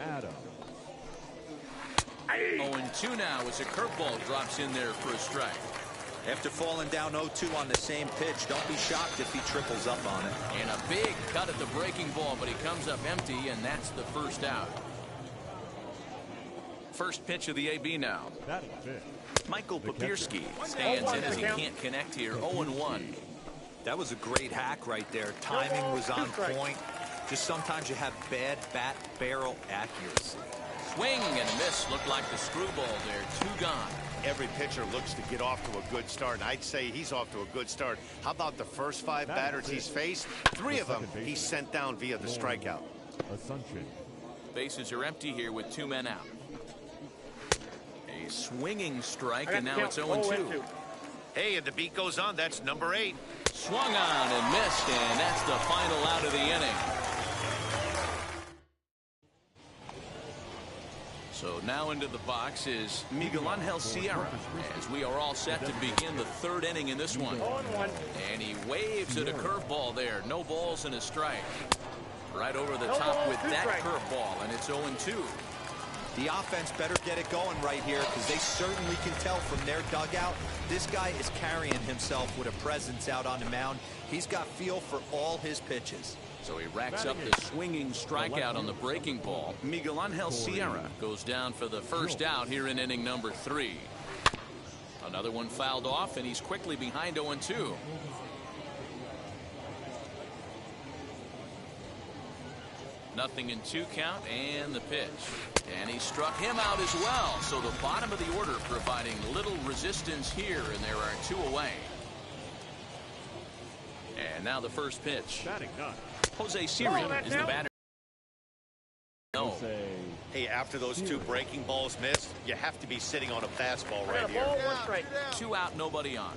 Adams. 0-2 now as a curveball drops in there for a strike. After falling down 0-2 on the same pitch, don't be shocked if he triples up on it. And a big cut at the breaking ball, but he comes up empty, and that's the first out. First pitch of the AB now. Michael Papierski stands in as he can't connect here. 0-1. That was a great hack right there. Timing was on point. Just sometimes you have bad bat barrel accuracy. Swing and a miss. Looked like the screwball there. 2 gone. Every pitcher looks to get off to a good start, and I'd say he's off to a good start. How about the first 5 batters he's faced? 3 of them he's sent down via the strikeout. Bases are empty here with 2 men out. A swinging strike, and now it's 0-2. Hey, and the beat goes on. That's number 8. Swung on and missed, and that's the final out of the inning. So now into the box is Miguel Angel Sierra, as we are all set to begin the 3rd inning in this one. And he waves at a curveball there. No balls and a strike. Right over the top with that curveball, and it's 0-2. The offense better get it going right here because they certainly can tell from their dugout. This guy is carrying himself with a presence out on the mound. He's got feel for all his pitches. So he racks up the swinging strikeout on the breaking ball. Miguel Angel Sierra goes down for the first out here in inning number 3. Another one fouled off, and he's quickly behind 0-2. Nothing in 2 count, and the pitch. And he struck him out as well. So the bottom of the order providing little resistance here, and there are 2 away. And now the first pitch. Jose Siri is the batter. No. Hey, after those 2 breaking balls missed, you have to be sitting on a fastball right here. 2 out, nobody on.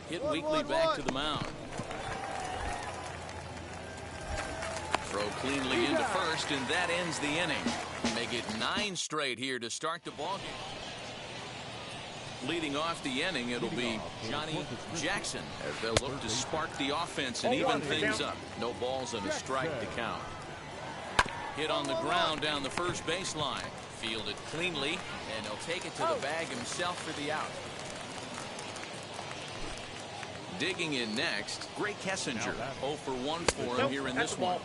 Hit weakly back to the mound. Throw cleanly into first, and that ends the inning. Make it 9 straight here to start the ballgame. Leading off the inning, it'll be Johnny Jackson as they'll look to spark the offense and even things up. No balls and a strike to count. Hit on the ground down the first baseline. Fielded cleanly, and he'll take it to the bag himself for the out. Digging in next, Gray Kessinger. 0 for 1 for him here in this one.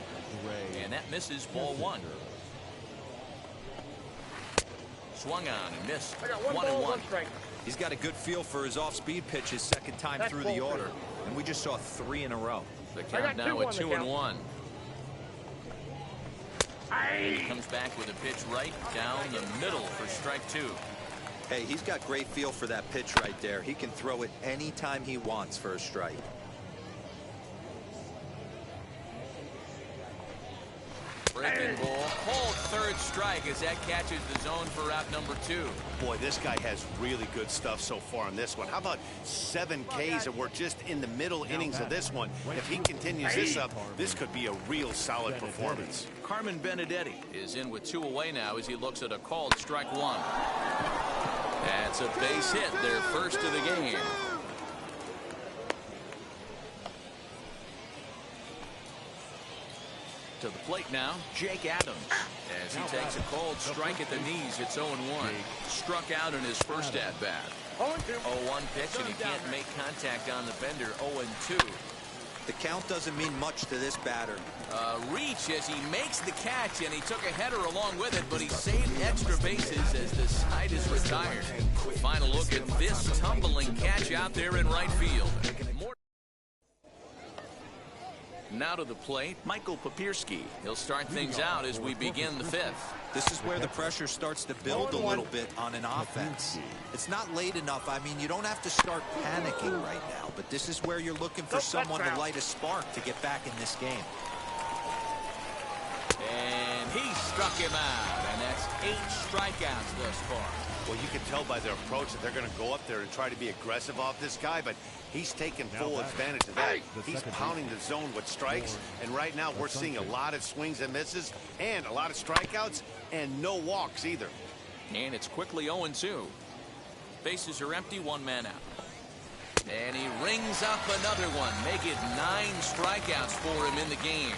And that misses, ball 1. Swung on and missed. 1-1. He's got a good feel for his off-speed pitches second time through the order. And we just saw 3 in a row. The count now at 2-1. And he comes back with a pitch right down the middle for strike 2. Hey, he's got great feel for that pitch right there. He can throw it anytime he wants for a strike. Breaking ball. Hold 3rd strike as that catches the zone for out number 2. Boy, this guy has really good stuff so far on this one. How about 7 Ks, and we're just in the middle innings of this one. If he continues this up, this could be a real solid performance. Carmen Benedetti is in with 2 away now as he looks at a called strike 1. That's a base hit, their first of the game. To the plate now, Jake Adams. As he takes a cold strike at the knees, it's 0-1. Struck out in his first at-bat. 0-1 pitch, and he can't make contact on the bender. 0-2. The count doesn't mean much to this batter. Reach as he makes the catch, and he took a header along with it, but he saved extra bases as the side is retired. Final look at this tumbling catch out there in right field. Now to the plate, Michael Papierski. He'll start things out as we begin the fifth. This is where the pressure starts to build a little bit on an offense. It's not late enough. I mean, you don't have to start panicking right now, but this is where you're looking for someone to light a spark to get back in this game. And he struck him out, and that's 8 strikeouts thus far. Well, you can tell by their approach that they're going to go up there and try to be aggressive off this guy, but he's taking full advantage of that. He's pounding the zone with strikes, and right now we're seeing a lot of swings and misses and a lot of strikeouts and no walks either. And it's quickly 0-2. Bases are empty, 1 man out. And he rings up another one, make it 9 strikeouts for him in the game.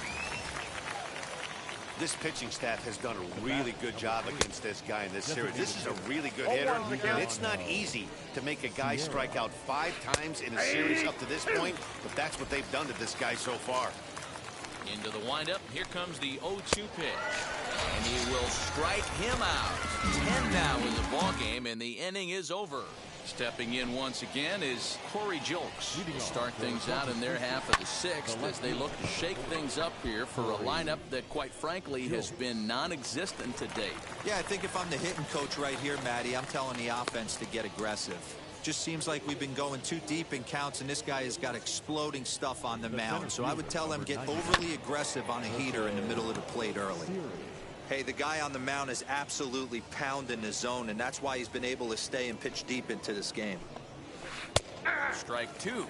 This pitching staff has done a really good job against this guy in this series. This is a really good hitter, and it's not easy to make a guy strike out 5 times in a series up to this point, but that's what they've done to this guy so far. Into the windup, here comes the 0-2 pitch, and he will strike him out. 10 now in the ball game, and the inning is over. Stepping in once again is Corey Julks. They'll start things out in their half of the 6th as they look to shake things up here for a lineup that, quite frankly, has been non-existent to date. Yeah, I think if I'm the hitting coach right here, Matty, I'm telling the offense to get aggressive. Just seems like we've been going too deep in counts, and this guy has got exploding stuff on the mound. So I would tell them get overly aggressive on a heater in the middle of the plate early. Hey, the guy on the mound is absolutely pounding the zone, and that's why he's been able to stay and pitch deep into this game. Strike 2.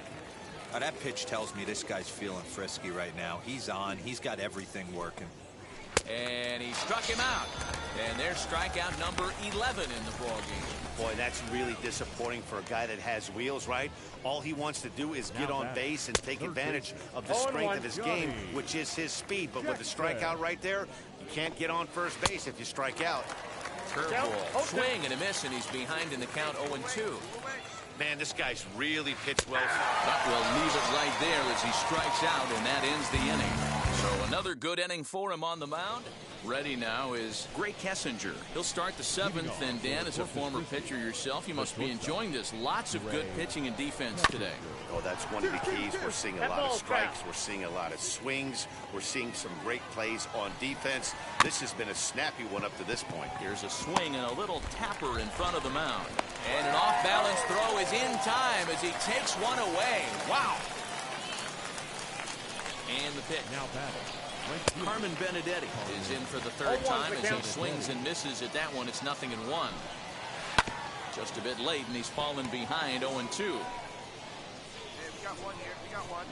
Now, that pitch tells me this guy's feeling frisky right now. He's on. He's got everything working. And he struck him out. And there's strikeout number 11 in the ball game. Boy, that's really disappointing for a guy that has wheels, right? All he wants to do is get on base and take advantage of the strength of his game, which is his speed. But with the strikeout right there, you can't get on first base if you strike out. Curveball, swing and a miss, and he's behind in the count 0-2. Man, this guy's really pitched well. But we'll leave it right there as he strikes out, and that ends the inning. So another good inning for him on the mound. Ready now is Greg Kessinger. He'll start the 7th, and Dan, as a former pitcher yourself, you must be enjoying this. Lots of good pitching and defense today. Oh, that's one of the keys. We're seeing a lot of strikes. We're seeing a lot of swings. We're seeing some great plays on defense. This has been a snappy one up to this point. Here's a swing and a little tapper in front of the mound. And an off-balance throw is in time as he takes one away. Wow. And the pitch. Now batting. Carmen Benedetti is in for the 3rd time as he swings and misses at that one. It's 0-1. Just a bit late, and he's fallen behind 0-2. Hey, we got one here. We got one.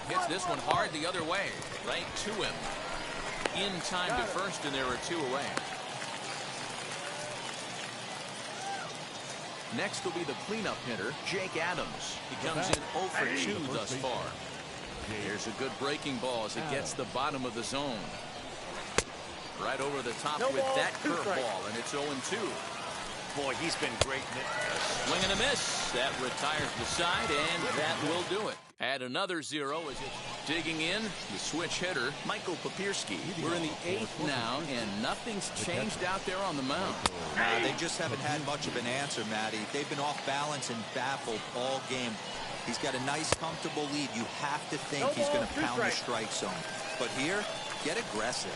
Hits this one hard the other way. Right to him. In time to first, and there are 2 away. Next will be the cleanup hitter, Jake Adams. He comes in 0 for 2 thus far. Here's a good breaking ball as it gets the bottom of the zone. Right over the top with that curveball, and it's 0-2. Boy, he's been great. Swing and a miss. That retires the side, and that will do it. Add another 0 as it's digging in. The switch hitter, Michael Papierski. We're in the 8th now, and nothing's changed out there on the mound. They just haven't had much of an answer, Matty. They've been off balance and baffled all game. He's got a nice, comfortable lead. You have to think he's going to pound the strike zone. But here, get aggressive.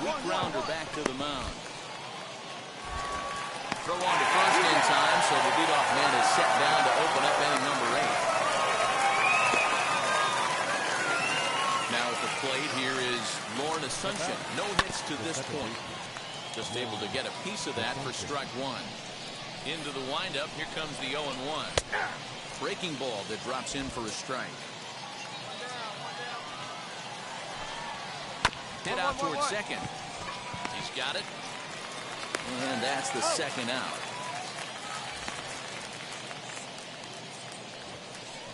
Weak grounder back to the mound. Throw on to first in time, so the leadoff man is set down to open up inning number 8. Now at the plate, here is Lauren Asuncion. No hits to this point. Just able to get a piece of that for strike 1. Into the windup, here comes the 0-1. Breaking ball that drops in for a strike. Hit out towards second. He's got it. And that's the 2nd out.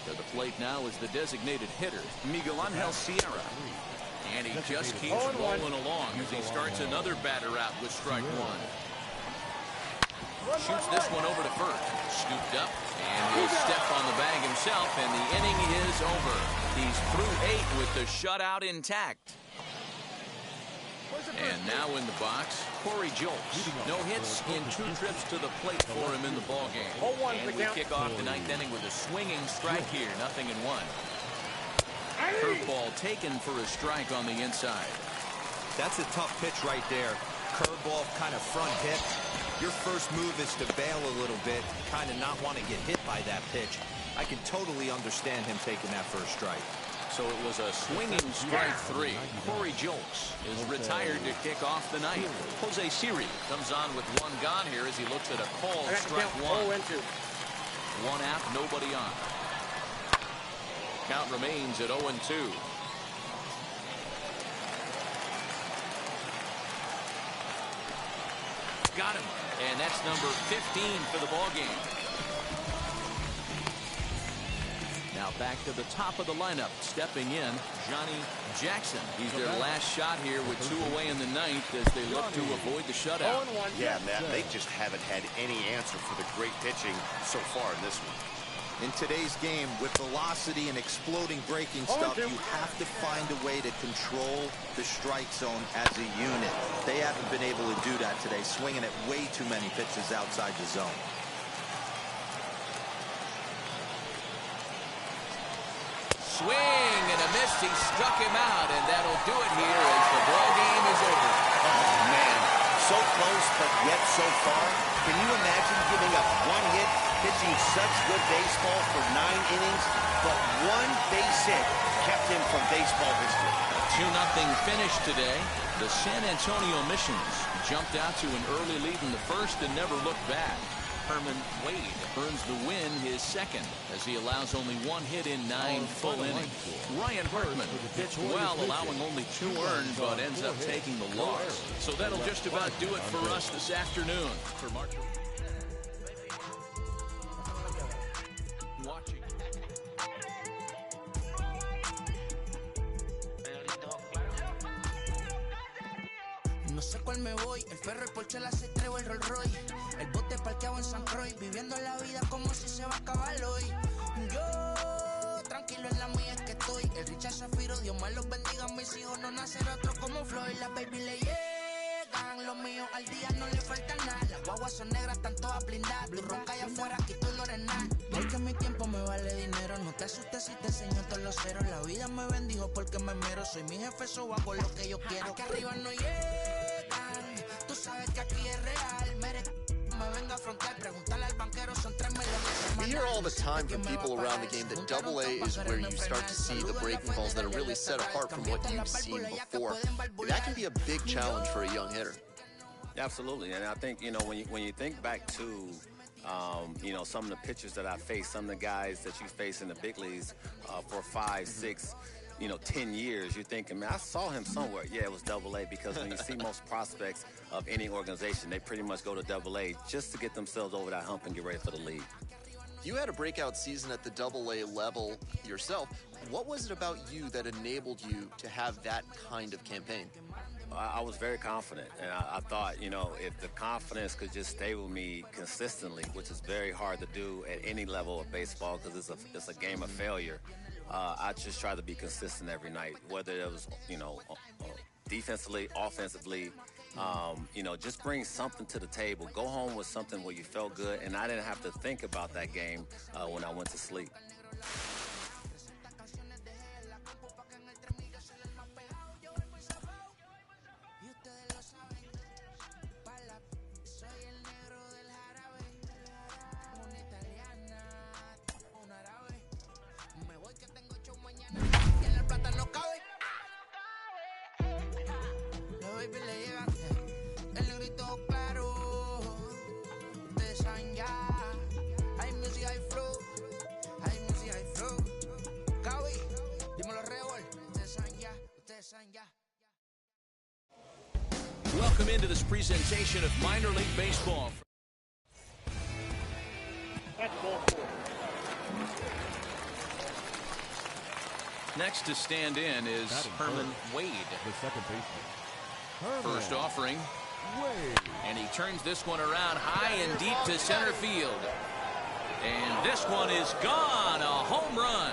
To the plate now is the designated hitter, Miguel Angel Sierra. And he just keeps rolling along as he starts another batter out with strike 1. shoots this one over to first. Scooped up, and he'll step on the bag himself, and the inning is over. He's through 8 with the shutout intact. And now in the box, Corey Jolks. No hits in 2 trips to the plate for him in the ballgame. And we kick off the 9th inning with a swinging strike here, 0-1. Curveball taken for a strike on the inside. That's a tough pitch right there. Curveball, kind of front hip. Your first move is to bail a little bit, kind of not want to get hit by that pitch. I can totally understand him taking that first strike. So it was a swinging strike 3. Corey Jolks is retired to kick off the night. Jose Siri comes on with 1 gone here as he looks at a called strike 1. 1 out, nobody on. Count remains at 0-2. Got him, and that's number 15 for the ball game. Now back to the top of the lineup, stepping in, Johnny Jackson. He's their last shot here with 2 away in the 9th as they look to avoid the shutout. Yeah, Matt, they just haven't had any answer for the great pitching so far in this one. In today's game, with velocity and exploding breaking stuff, you have to find a way to control the strike zone as a unit. They haven't been able to do that today, swinging at way too many pitches outside the zone. Swing and a miss. He struck him out, and that'll do it here as the ball game is over. Oh, man. So close, but yet so far. Can you imagine giving up 1 hit, pitching such good baseball for 9 innings, but 1 base hit kept him from baseball history? 2-0 finish today. The San Antonio Missions jumped out to an early lead in the first and never looked back. Herman Wade earns the win, his 2nd, as he allows only 1 hit in 9 full innings. Ryan Hartman pitched well, allowing only 2 earned, but ends up taking the loss. So that'll just about do it for us this afternoon. For Mark. Watching. No sé cuál me voy, el ferro, el Porsche, la C3 o el Rolls Royce. El bote parqueado en San Croix, viviendo la vida como si se va a acabar hoy. Yo, tranquilo en la mía es que estoy. El Richard Zafiro, Dios más los bendiga, mis hijos no nacen otro como Floyd. Las baby le llegan, los míos al día no le falta nada. Las guaguas son negras, están todas blindadas. Tú ronca allá afuera, aquí tú no eres nada. Ay, que mi tiempo me vale dinero, no te asustes si te enseño todos los ceros. La vida me bendijo porque me mero, soy mi jefe, so hago lo que yo quiero. Aquí arriba no llegan, tú sabes que aquí es real. We hear all the time from people around the game that Double-A is where you start to see the breaking balls that are really set apart from what you've seen before. That can be a big challenge for a young hitter. Absolutely, and I think, you know, when you think back to you know, some of the pitchers that I faced, some of the guys that you face in the big leagues for 5, 6, 10 years, you're thinking, man, I saw him somewhere. Yeah, it was Double-A, because when you see most prospects of any organization, they pretty much go to Double-A just to get themselves over that hump and get ready for the league. You had a breakout season at the Double-A level yourself. What was it about you that enabled you to have that kind of campaign? I was very confident, and I thought, if the confidence could just stay with me consistently, which is very hard to do at any level of baseball because it's a game of failure. I just try to be consistent every night, whether it was, defensively, offensively, just bring something to the table. Go home with something where you felt good, and I didn't have to think about that game when I went to sleep. Welcome into this presentation of minor league baseball. Next to stand in is Herman Wade. The second baseman. First offering And he turns this one around high and deep to center field. And this one is gone. A home run.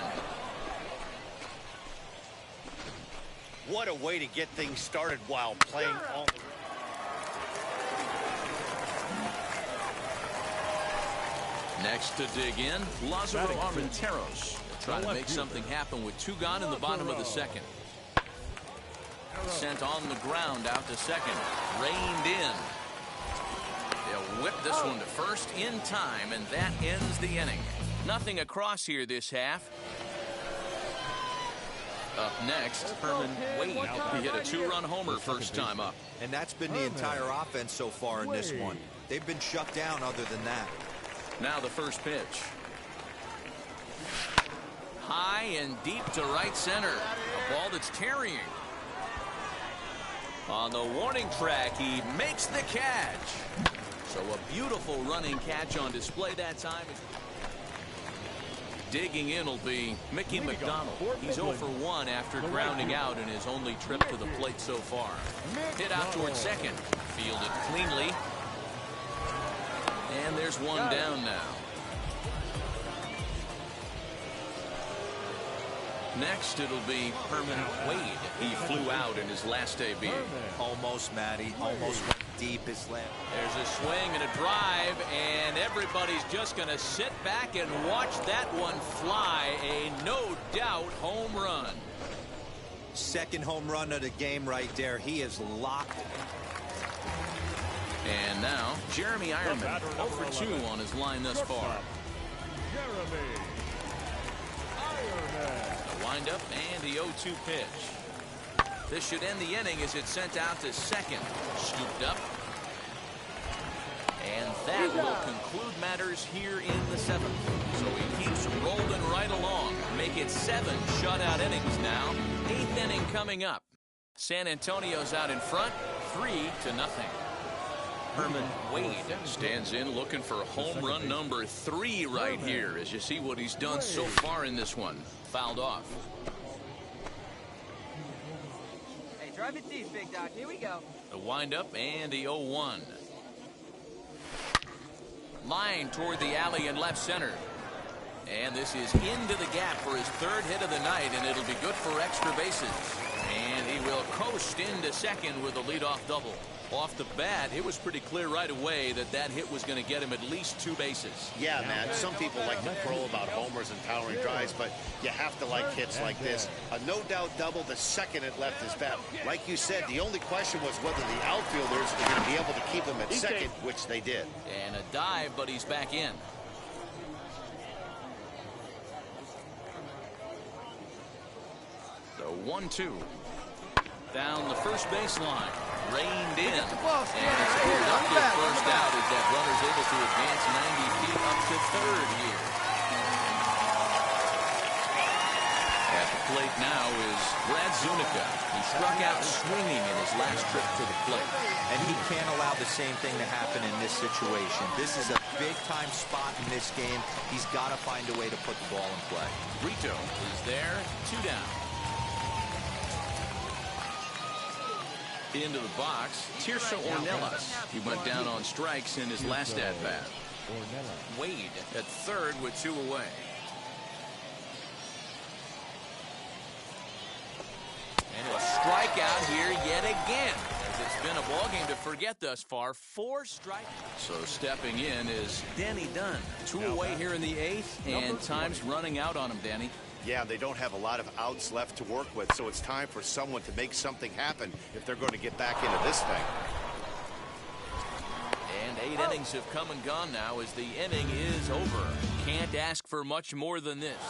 What a way to get things started while playing all the... Next to dig in, Lázaro Armenteros. Trying to make something happen with 2 gone in the bottom of the second. Sent on the ground out to second. Reined in. They'll whip this one to first in time, and that ends the inning. Nothing across here this half. Up next, Herman Wade. He hit a 2-run homer first time up. And that's been the entire offense so far in this one. They've been shut down other than that. Now the first pitch. High and deep to right center. A ball that's tarrying. On the warning track, he makes the catch. So a beautiful running catch on display that time. Digging in will be Mickey McDonald. He's 0 for 1 after grounding out in his only trip to the plate so far. Hit out towards second. Fielded cleanly. And there's one down now. Next, it'll be Herman Wade. He flew out in his last debut. Almost, Matty. Almost went deep his left. There's a swing and a drive, and everybody's just going to sit back and watch that one fly. A no-doubt home run. Second home run of the game right there. He is locked. And now, Jeremy Ironman, 0 for 2 on his line thus far. Jeremy Ironman. The windup and the 0-2 pitch. This should end the inning as it's sent out to second. Scooped up. And that will conclude matters here in the 7th. So he keeps rolling right along. Make it 7 shutout innings now. 8th inning coming up. San Antonio's out in front, 3-0. Herman Wade stands in looking for home run number 3 right here as you see what he's done so far in this one. Fouled off. Hey, drive it deep, big dog. Here we go. The windup and the 0-1. Line toward the alley in left center. And this is into the gap for his 3rd hit of the night, and it'll be good for extra bases. And he will coast into second with a leadoff double. Off the bat, it was pretty clear right away that that hit was going to get him at least 2 bases. Yeah, Matt, some people like to crow about homers and powering drives, but you have to like hits like this. A no-doubt double, the second it left his bat. Like you said, the only question was whether the outfielders were going to be able to keep him at second, which they did. And a dive, but he's back in. The 1-2. Down the first baseline. Reined in. And it's pulled up to first out as that runner's able to advance 90 feet up to third here. At the plate now is Brad Zunica. He struck out swinging in his last trip to the plate. And he can't allow the same thing to happen in this situation. This is a big-time spot in this game. He's got to find a way to put the ball in play. Brito is there, 2 down. Into the box, Tirso Ornelas. He went down on strikes in his last at-bat. Wade at third with 2 away. And a strikeout here yet again. As it's been a ballgame to forget thus far. 4 strikes. So stepping in is Danny Dunn. 2 away here in the 8th, and time's running out on him, Danny. Yeah, they don't have a lot of outs left to work with, so it's time for someone to make something happen if they're going to get back into this thing. And 8 innings have come and gone now as the inning is over. Can't ask for much more than this.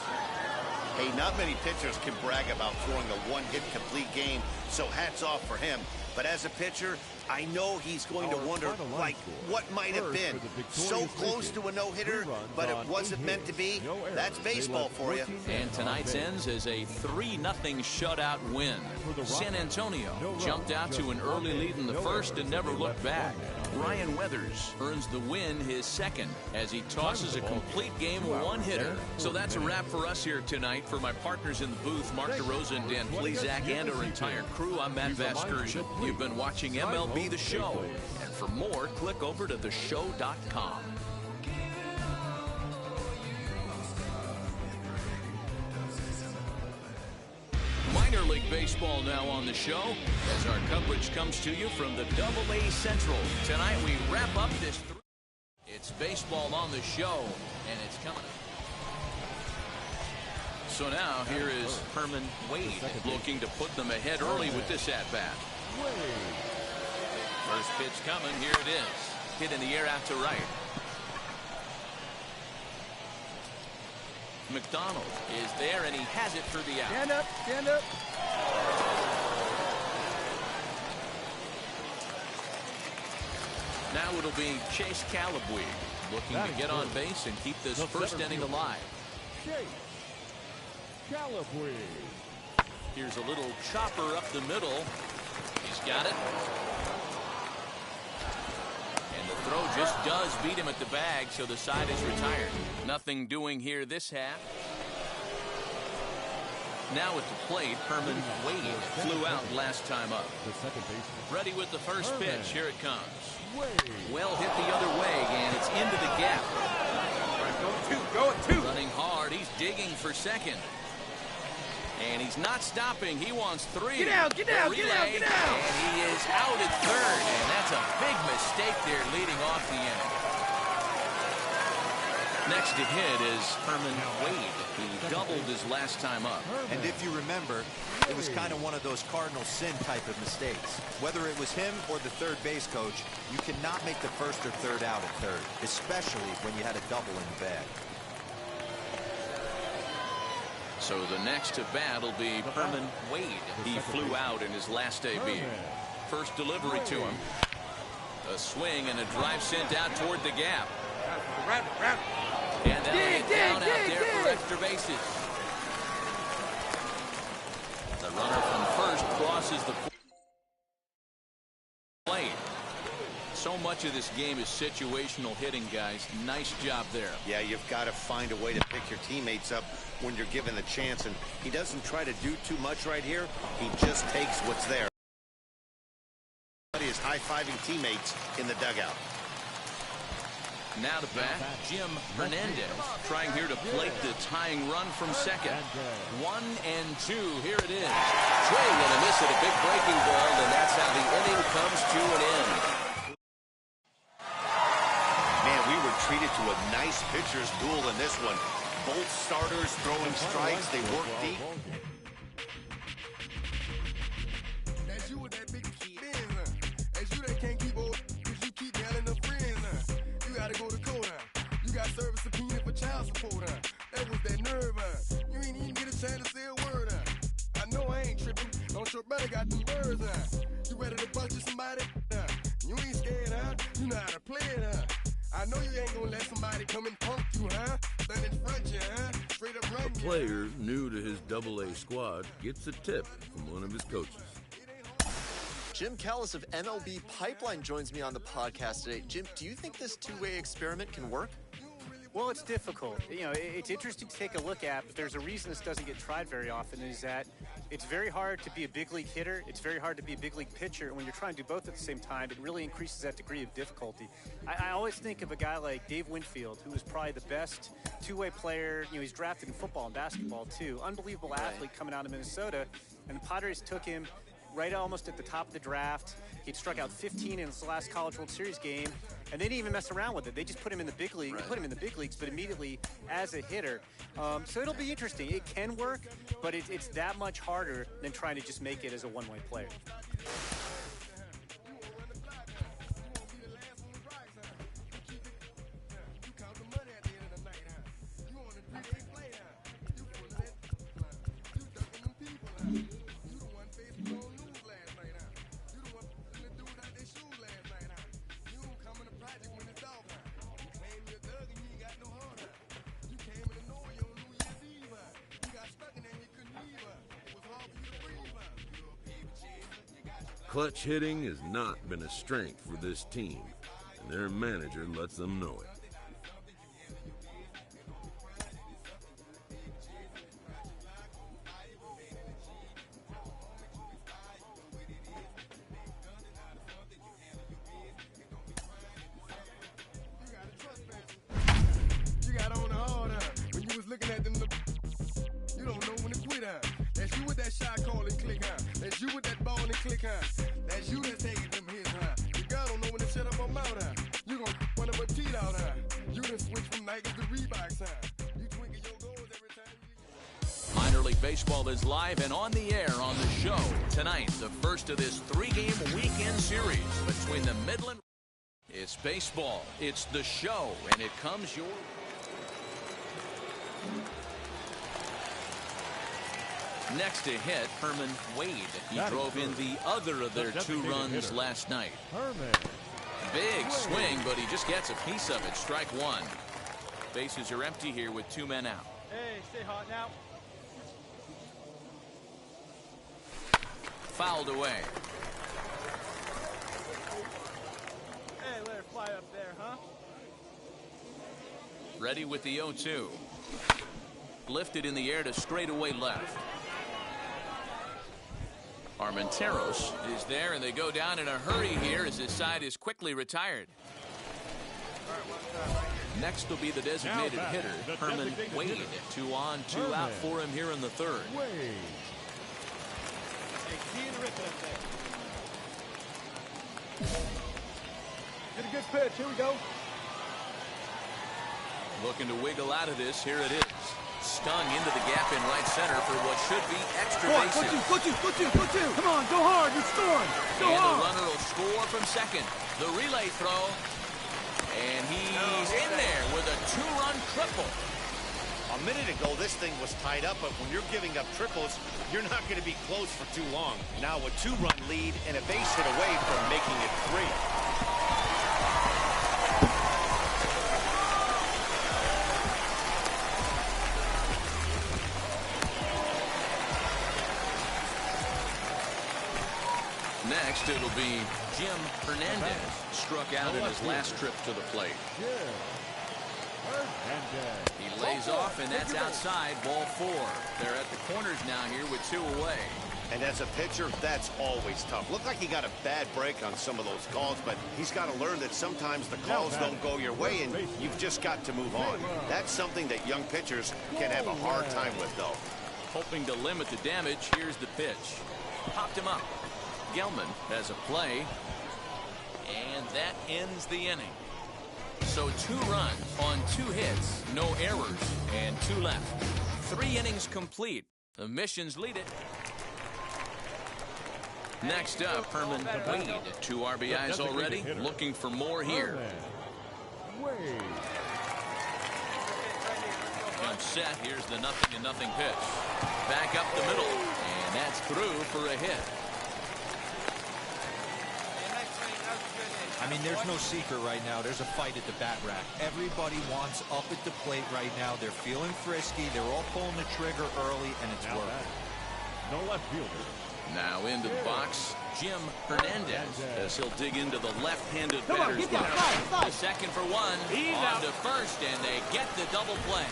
Hey, not many pitchers can brag about throwing a 1-hit complete game, so hats off for him. But as a pitcher, I know he's going to wonder, like, what might have been. So close to a no-hitter, but it wasn't meant to be. That's baseball for you. And tonight's ends is a 3-0 shutout win. San Antonio jumped out to an early lead in the first and never looked back. Ryan Weathers earns the win, his 2nd, as he tosses a complete game 1-hitter. So that's a wrap for us here tonight. For my partners in the booth, Mark DeRosa and Dan Plezak, and our entire crew, I'm Matt Vasgersian. You've been watching MLB The Show. And for more, click over to theshow.com. Minor League Baseball now on the show as our coverage comes to you from the AA Central. Tonight we wrap up this. It's baseball on the show, and it's coming up. So now here is Herman Wade looking to put them ahead early with this at-bat. First pitch coming. Here it is. Hit in the air out to right. McDonald is there, and he has it for the out. Stand up, stand up. Now it'll be Chase Calabwe looking to get on base and keep this first inning alive. Chase Calabwe. Here's a little chopper up the middle. He's got it. And the throw just does beat him at the bag, so the side is retired. Nothing doing here this half. Now at the plate, Herman Wade flew out last time up. Ready with the first pitch. Here it comes. Well hit the other way, and it's into the gap. Go two. Running hard. He's digging for second. And he's not stopping. He wants three. Get out, get out, get out, get out. And he is out at third. And that's a big mistake there leading off the inning. Next to hit is Herman Wade. He doubled his last time up. And if you remember, it was kind of one of those cardinal sin type of mistakes. Whether it was him or the third base coach, you cannot make the first or third out at third, especially when you had a double in the bag. So the next to bat will be Herman Wade. He flew out in his last AB. First delivery to him. A swing and a drive sent out toward the gap. And they'll get down out there for extra bases. The runner from first crosses the plate. So much of this game is situational hitting, guys. Nice job there. Yeah, you've got to find a way to pick your teammates up when you're given the chance, and he doesn't try to do too much right here. He just takes what's there. He is high-fiving teammates in the dugout. Now to bat, Jim Hernandez trying here to plate the tying run from second. 1-2. Here it is. Swing and a miss at a big breaking ball, and that's how the inning comes to an end. Man, we were treated to a nice pitcher's duel in this one. Both starters throwing strikes. They work deep. That's you with that big Benz, That's you that can't keep old because you keep yelling the friends, You gotta go to court, You got service subpoena for child support, That was that nerve, You ain't even get a chance to say a word, I know I ain't tripping. Don't your brother got them birds, You ready to bust you somebody, You ain't scared, You know how to play it, I know you ain't gonna let somebody come and punk you, Stand in front you, Straight up run A player new to his AA squad gets a tip from one of his coaches. Jim Callis of MLB Pipeline joins me on the podcast today. Jim, do you think this two-way experiment can work? Well, it's difficult. It's interesting to take a look at, but there's a reason this doesn't get tried very often, is that it's very hard to be a big league hitter. It's very hard to be a big league pitcher. And when you're trying to do both at the same time, it really increases that degree of difficulty. I always think of a guy like Dave Winfield, who was probably the best two-way player. He's drafted in football and basketball, too. Unbelievable athlete coming out of Minnesota. And the Padres took him right almost at the top of the draft. He'd struck out 15 in his last College World Series game, and they didn't even mess around with it. They just put him in the big league, put him in the big leagues, but immediately as a hitter. So it'll be interesting. It can work, but it's that much harder than trying to just make it as a one-way player. Clutch hitting has not been a strength for this team, and their manager lets them know it. don't know when to quit, huh? That's you with that shot call and click, huh? That's you with that ball and click, huh? That's you that's taking them hits, huh? The girl don't know when to shut up her mouth, huh? You gon' one of her teeth out, huh? You done switch from Nikes to Reeboks, huh? You twinkle your goals every time you... Minor League Baseball is live and on the air on the show. Tonight, the first of this 3-game weekend series between the Midland... It's baseball, it's the show, and it comes your... Next to hit, Herman Wade. He drove in the other of their 2 runs last night. Herman. Big swing, but he just gets a piece of it. Strike 1. Bases are empty here with 2 men out. Hey, stay hot now. Fouled away. Hey, let her fly up there, huh? Ready with the 0-2. Lifted in the air to straightaway left. Armenteros is there, and they go down in a hurry here as his side is quickly retired. Next will be the designated hitter, Herman Wade. 2 on, 2 out for him here in the 3rd. Get a good pitch. Here we go. Looking to wiggle out of this. Here it is. Stung into the gap in right center for what should be extra bases. Go two. Come on, go hard. You're scoring. Go and hard. The runner will score from second. The relay throw. And he's in there with a 2-run triple. A minute ago, this thing was tied up, but when you're giving up triples, you're not going to be close for too long. Now a 2-run lead and a base hit away from making it 3. Next, it'll be Jim Hernandez, struck out in his last trip to the plate. He lays off, and that's outside, ball 4. They're at the corners now here with 2 away. And as a pitcher, that's always tough. Looked like he got a bad break on some of those calls, but he's got to learn that sometimes the calls don't go your way, and you've just got to move on. That's something that young pitchers can have a hard time with, though. Hoping to limit the damage, here's the pitch. Popped him up. Gelman has a play, and that ends the inning. So 2 runs on 2 hits, no errors, and 2 left. 3 innings complete. The Missions lead it. Next up, Herman Wade. 2 RBIs already, looking for more here. Gun set, here's the 0-0 pitch. Back up the middle, and that's through for a hit. I mean, there's no secret right now. There's a fight at the bat rack. Everybody wants up at the plate right now. They're feeling frisky. They're all pulling the trigger early, and it's working. No left fielder. Now into the box, Jim Hernandez, as he'll dig into the left-handed batter's box. The second for 1, on to first, and they get the double play.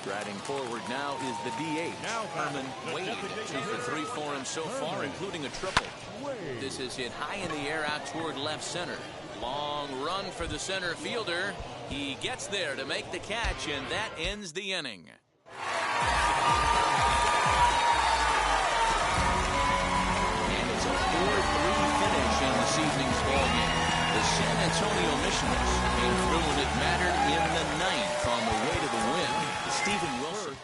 Striding forward now is the DH, Herman Wade. 2 for 3 for him so far, including a triple. This is hit high in the air out toward left center. Long run for the center fielder. He gets there to make the catch, and that ends the inning. And it's a 4-3 finish in this evening's ballgame. The San Antonio Missions came through when it mattered in the 9th on the way to the win. Stephen Wilson.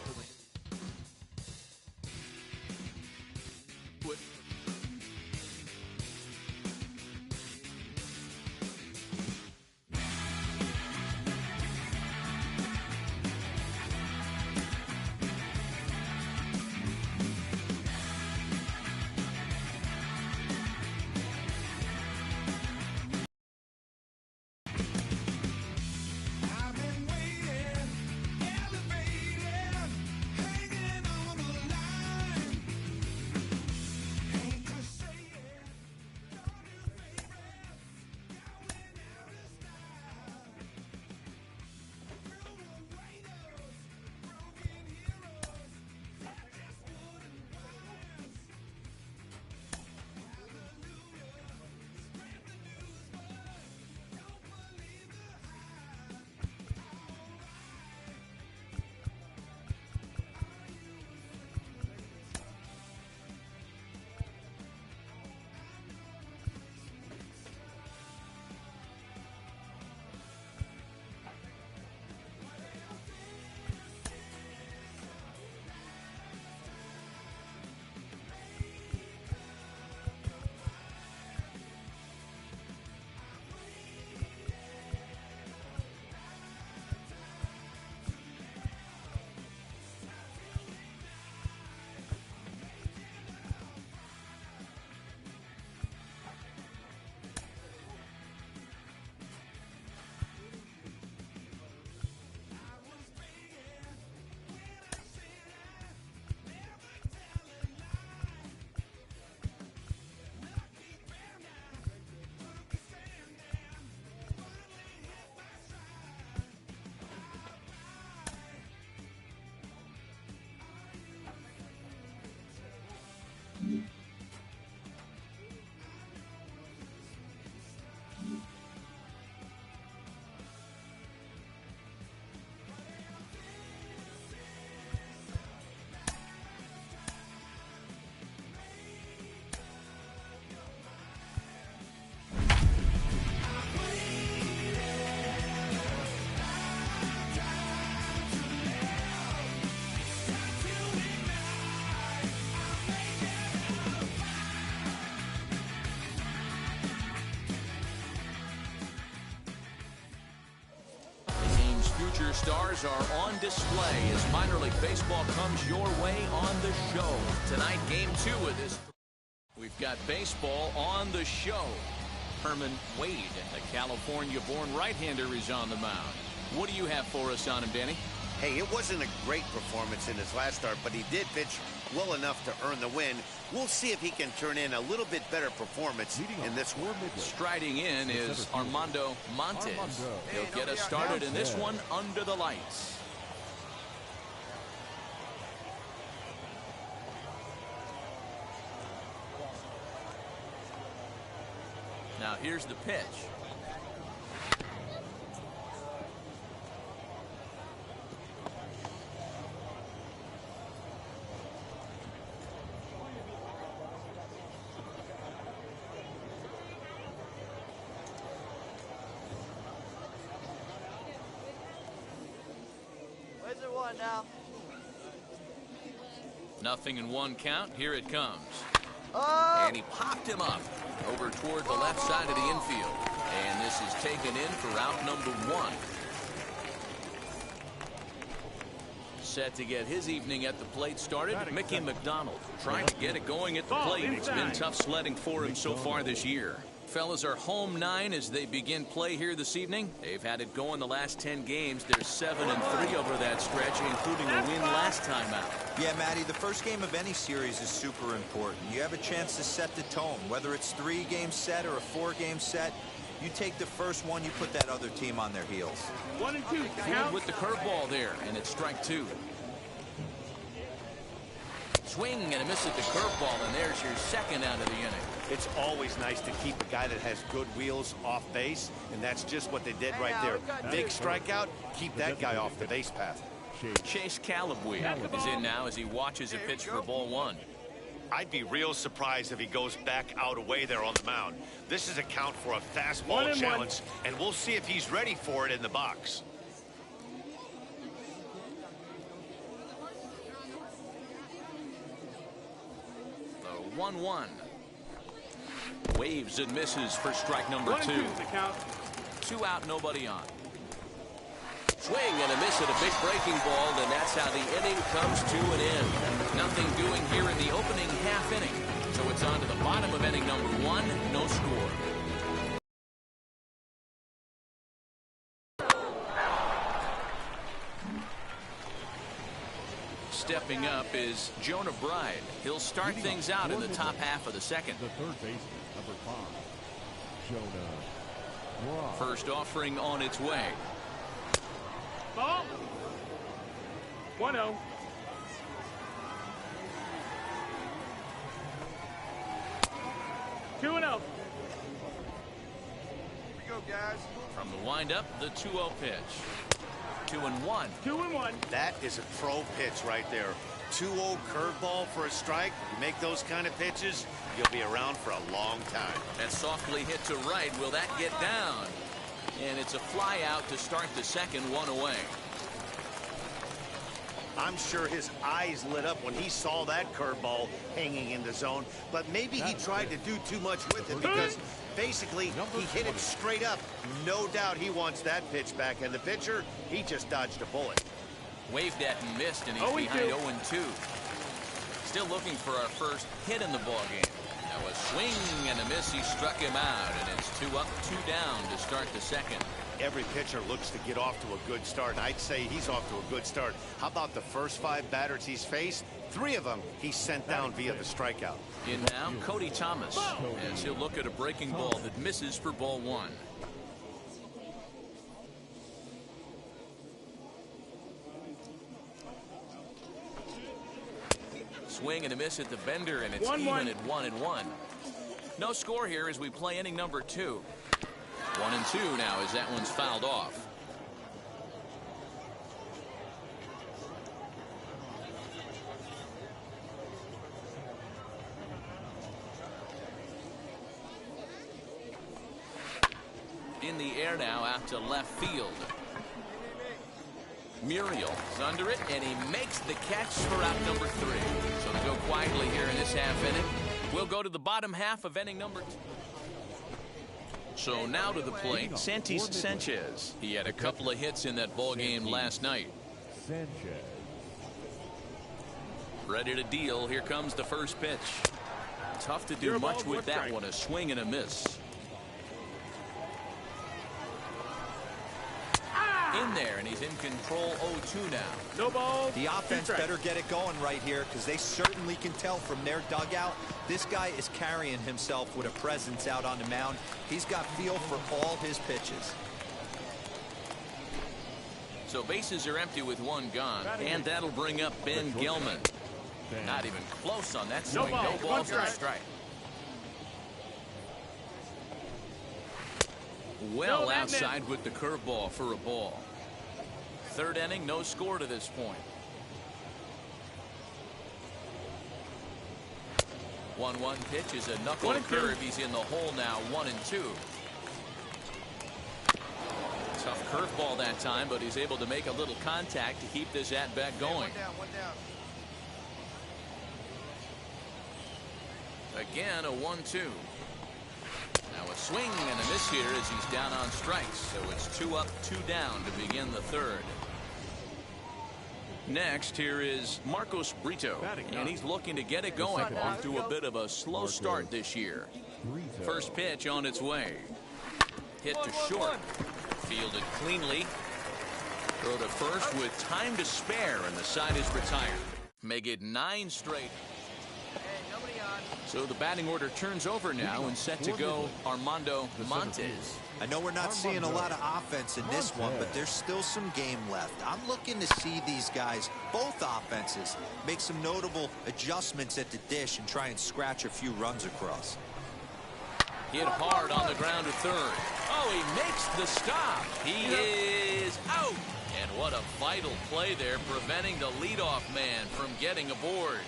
future stars are on display as minor league baseball comes your way on the show. Tonight, game 2 of this. We've got baseball on the show. Herman Wade, a California-born right-hander, is on the mound. What do you have for us on him, Danny? Hey, it wasn't a great performance in his last start, but he did pitch well enough to earn the win. We'll see if he can turn in a little bit better performance in this one. Striding in is Armando Montes. He'll get us started in this one under the lights. Now here's the pitch. Where's the one now? Nothing in one count. Here it comes. Oh! And he popped him up over toward the left side of the infield. And this is taken in for out number 1. Set to get his evening at the plate started, Mickey McDonald trying to get it going at the plate. It's been tough sledding for him so far this year. Fellas are home 9 as they begin play here this evening. They've had it going the last 10 games. They're 7-3 over that stretch, including a win last time out. Yeah, Matty, the first game of any series is super important. You have a chance to set the tone, whether it's 3-game set or a 4-game set. You take the first one, you put that other team on their heels. 1 and 2. Field with the curveball there, and it's strike 2. Swing and a miss at the curveball, and there's your second out of the inning. It's always nice to keep a guy that has good wheels off base, and that's just what they did right there. Big strikeout, keep that guy off the base path. Chase Calabwe is in now as he watches a pitch for ball 1. I'd be real surprised if he goes back out away there on the mound. This is a count for a fastball challenge, and we'll see if he's ready for it in the box. The 1-1. Waves and misses for strike number 2. 2 out, nobody on. Swing and a miss at a big breaking ball, and that's how the inning comes to an end. Nothing doing here in the opening half inning. So it's on to the bottom of inning number 1, no score. Stepping up is Jonah Bride. He'll start things out in the top half of the second. The third baseman, number 5, Jonah Bride. First offering on its way. Ball. 1-0. Two and 0. Here we go, guys. From the windup, the 2-0 pitch. 2-1. 2-1. That is a pro pitch right there. 2-0 curveball for a strike. You make those kind of pitches, you'll be around for a long time. That softly hit to right. Will that get down? And it's a fly out to start the second, 1 away. I'm sure his eyes lit up when he saw that curveball hanging in the zone, but maybe he tried to do too much with it because basically he hit it straight up. No doubt he wants that pitch back, and the pitcher, he just dodged a bullet. Waved at and missed, and he's behind 0-2. Still looking for our first hit in the ballgame. Now a swing and a miss, he struck him out, and it's 2 up, 2 down to start the second. Every pitcher looks to get off to a good start, and I'd say he's off to a good start. How about the first 5 batters he's faced? 3 of them he sent down via the strikeout. In now, Cody Thomas, as he'll look at a breaking ball that misses for ball 1. Swing and a miss at the bender, and it's even at 1-1. No score here as we play inning number 2. 1-2 now as that one's fouled off. In the air now out to left field. Muriel is under it, and he makes the catch for out number 3. So to go quietly here in this half inning, we'll go to the bottom half of inning number 2. So now to the plate, Santis Sanchez. He had a couple of hits in that ball game last night. Sanchez. Ready to deal. Here comes the first pitch. Tough to do much with that one. A swing and a miss. In there, and he's in control 0-2 now. No ball. The offense better get it going right here, because they certainly can tell from their dugout this guy is carrying himself with a presence out on the mound. He's got feel for all his pitches. So bases are empty with one gone, and that'll bring up Ben Gilman. Not even close on that swing. No ball for a strike. Well outside with the curveball for a ball. Third inning, no score to this point. 1-1 pitch is a knuckle curve. He's in the hole now, 1-2. Tough curveball that time, but he's able to make a little contact to keep this at-bat going. One down. Again, a 1-2. Now a swing and a miss here as he's down on strikes. So it's 2 up, 2 down to begin the third. Next, here is Marcos Brito, and he's looking to get it going. Off to a bit of a slow start this year. First pitch on its way. Hit to short. Fielded cleanly. Throw to first with time to spare, and the side is retired. Make it 9 straight. So the batting order turns over now, and set to go Armando Montes. I know we're not seeing a lot of offense in this one, but there's still some game left. I'm looking to see these guys, both offenses, make some notable adjustments at the dish and try and scratch a few runs across. Hit hard on the ground to third. Oh, he makes the stop. He is out. And what a vital play there, preventing the leadoff man from getting aboard.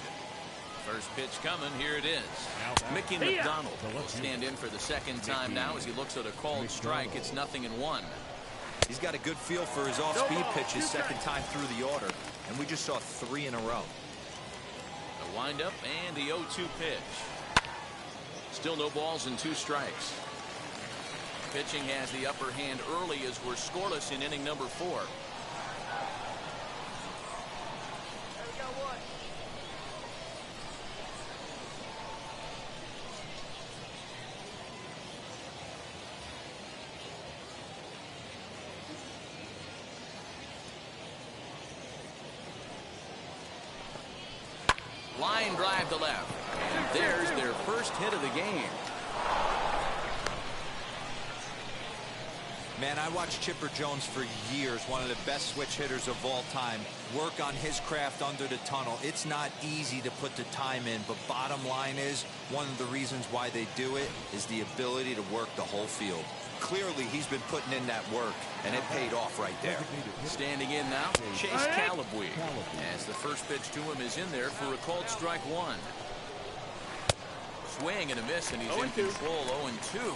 First pitch coming. Here it is. Mickey McDonald will stand in for the second time now as he looks at a called strike. It's 0-1. He's got a good feel for his off-speed pitches second time through the order, and we just saw 3 in a row. The windup and the 0-2 pitch. Still no balls and 2 strikes. Pitching has the upper hand early as we're scoreless in inning number 4. Line drive to left. And there's their first hit of the game. Man, I watched Chipper Jones for years, one of the best switch hitters of all time. Work on his craft under the tunnel. It's not easy to put the time in, but bottom line is, one of the reasons why they do it is the ability to work the whole field. Clearly, he's been putting in that work, and it paid off right there. Standing in now, Chase Calabwe. As the first pitch to him is in there for a called strike 1. Swing and a miss, and he's in control 0-2.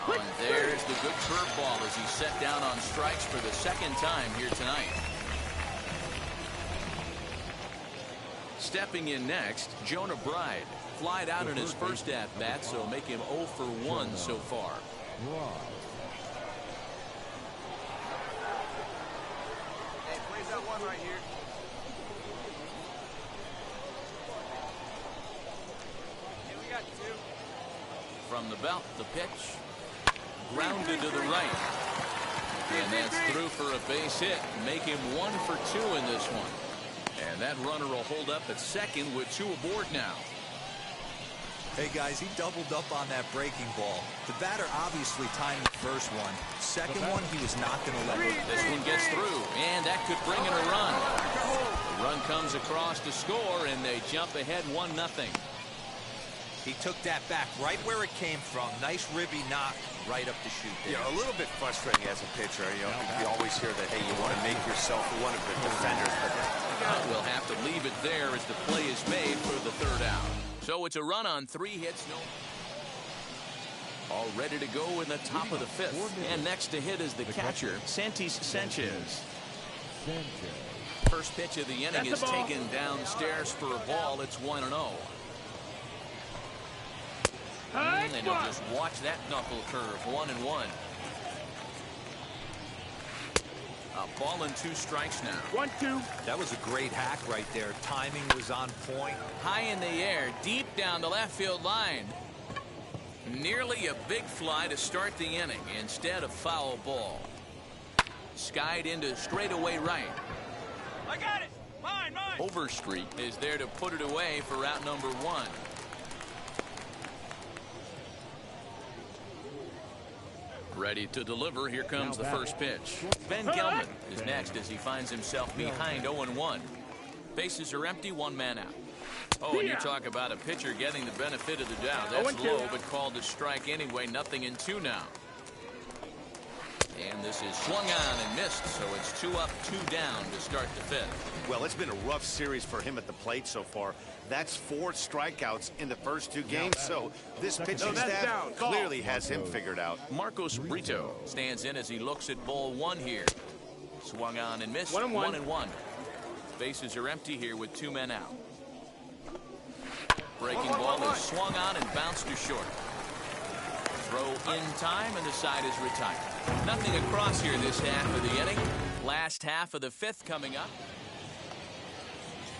And there's the good curveball as he's set down on strikes for the second time here tonight. Stepping in next, Jonah Bride. Flied out in his first at-bat, so make him 0 for 1 so far. Hey, plays that one right here. Hey, we got 2. From the belt, the pitch. Grounded to the right. And that's through for a base hit. Make him 1 for 2 in this one. And that runner will hold up at second with 2 aboard now. Hey, guys, he doubled up on that breaking ball. The batter obviously timed the first one. Second one, he was not going to let it. This one gets through, and that could bring in a run. The run comes across to score, and they jump ahead 1-0. He took that back right where it came from. Nice ribby knock right up the chute there. Yeah, a little bit frustrating as a pitcher. You know, you always hear that, hey, you want to make yourself one of the defenders. But we'll have to leave it there as the play is made for the third out. So it's a run on 3 hits. All ready to go in the top of the 5th. And next to hit is the catcher, Santis Sanchez. First pitch of the inning is taken downstairs for a ball. It's 1-0. And he'll just watch that knuckle curve. 1-1. A ball and 2 strikes now. 1-2. That was a great hack right there. Timing was on point. High in the air, deep down the left field line. Nearly a big fly to start the inning instead of foul ball. Skied into straightaway right. I got it. Mine. Overstreet is there to put it away for out number 1. Ready to deliver. Here comes the first pitch. Ben Gelman is next as he finds himself behind 0-1. Bases are empty, 1 man out. Oh, and you talk about a pitcher getting the benefit of the doubt. That's low, but called a strike anyway. 0-2 now. And this is swung on and missed, so it's 2 up, 2 down to start the 5th. Well, it's been a rough series for him at the plate so far. That's 4 strikeouts in the first 2 games, so this pitching staff clearly has him figured out. Marcos Brito stands in as he looks at ball 1 here. Swung on and missed. 1-1. Bases are empty here with 2 men out. Breaking ball is swung on and bounced to short. Throw in time, and the side is retired. Nothing across here this half of the inning. Last half of the 5th coming up.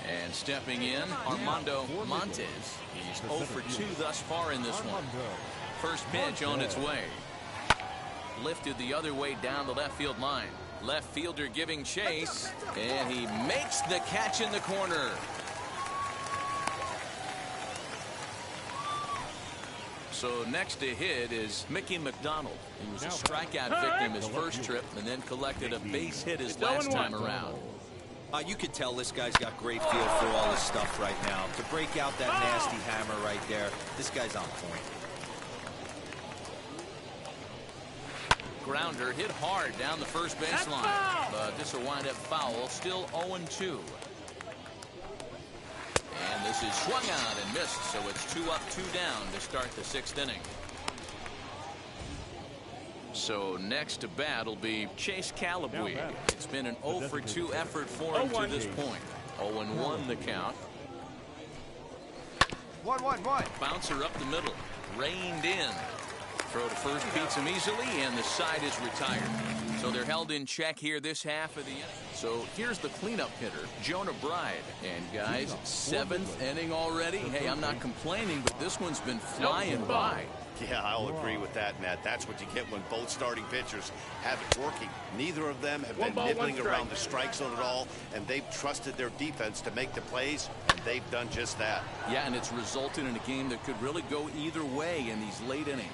And stepping in, Armando Montes. He's 0 for 2 thus far in this one. First pitch on its way. Lifted the other way down the left field line. Left fielder giving chase, and he makes the catch in the corner. So next to hit is Mickey McDonald. He was a strikeout victim his first trip and then collected a base hit his last time around. You can tell this guy's got great feel for all this stuff right now. To break out that nasty hammer right there, this guy's on point. Grounder hit hard down the first baseline, but this will wind up foul. Still 0-2. And this is swung on and missed, so it's 2 up, 2 down to start the 6th inning. So next to bat will be Chase Calabwe. It's been an 0 for 2 effort for him to this point. 0-1 the count. 1-1. Bouncer up the middle. Reined in. Throw to first beats him easily, and the side is retired. So they're held in check here this half of the inning. So here's the cleanup hitter, Jonah Bride. And guys, 7th inning already. Hey, I'm not complaining, but this one's been flying by. Yeah, I'll agree with that, Matt. That's what you get when both starting pitchers have it working. Neither of them have been nibbling around the strike zone at all, and they've trusted their defense to make the plays, and they've done just that. Yeah, and it's resulted in a game that could really go either way in these late innings.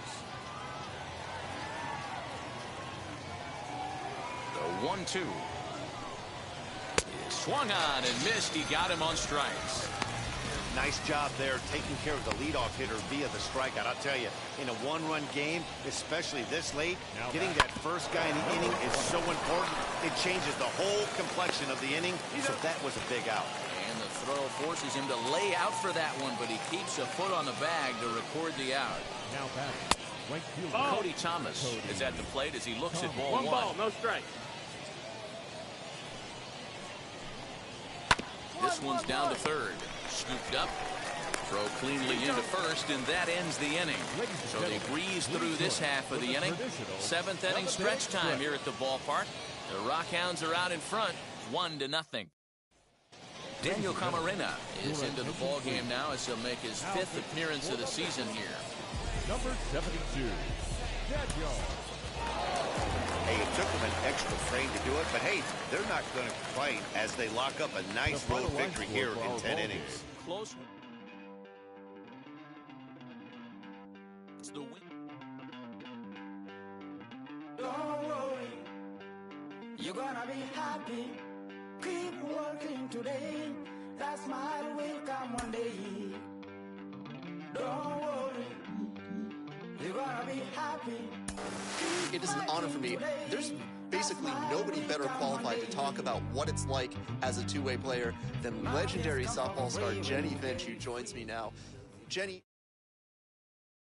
The 1-2. Swung on and missed. He got him on strikes. Nice job there taking care of the leadoff hitter via the strikeout. I'll tell you, in a 1-run game, especially this late, getting that first guy in the inning is so important. It changes the whole complexion of the inning, so that was a big out. And the throw forces him to lay out for that one, but he keeps a foot on the bag to record the out. Now back. Right field. Cody Thomas is at the plate as he looks at ball 1. 1 ball, no strike. This one's down to third. Scooped up. Throw cleanly into first, and that ends the inning. So they breeze through this half of the inning. 7th inning stretch time here at the ballpark. The Rockhounds are out in front, 1-0. Daniel Camarena is into the ball game now as he'll make his 5th appearance of the season here. Number 72, Daniel. Hey, it took them an extra frame to do it, but hey, they're not going to complain as they lock up a nice road victory here in 10 innings. Close. It's the win. Don't worry, you're gonna be happy. Keep working today. That smile will come one day. Don't worry, you're gonna be happy. It is an honor for me. There's basically nobody better qualified to talk about what it's like as a two-way player than legendary softball star Jenny Finch, who joins me now. Jenny.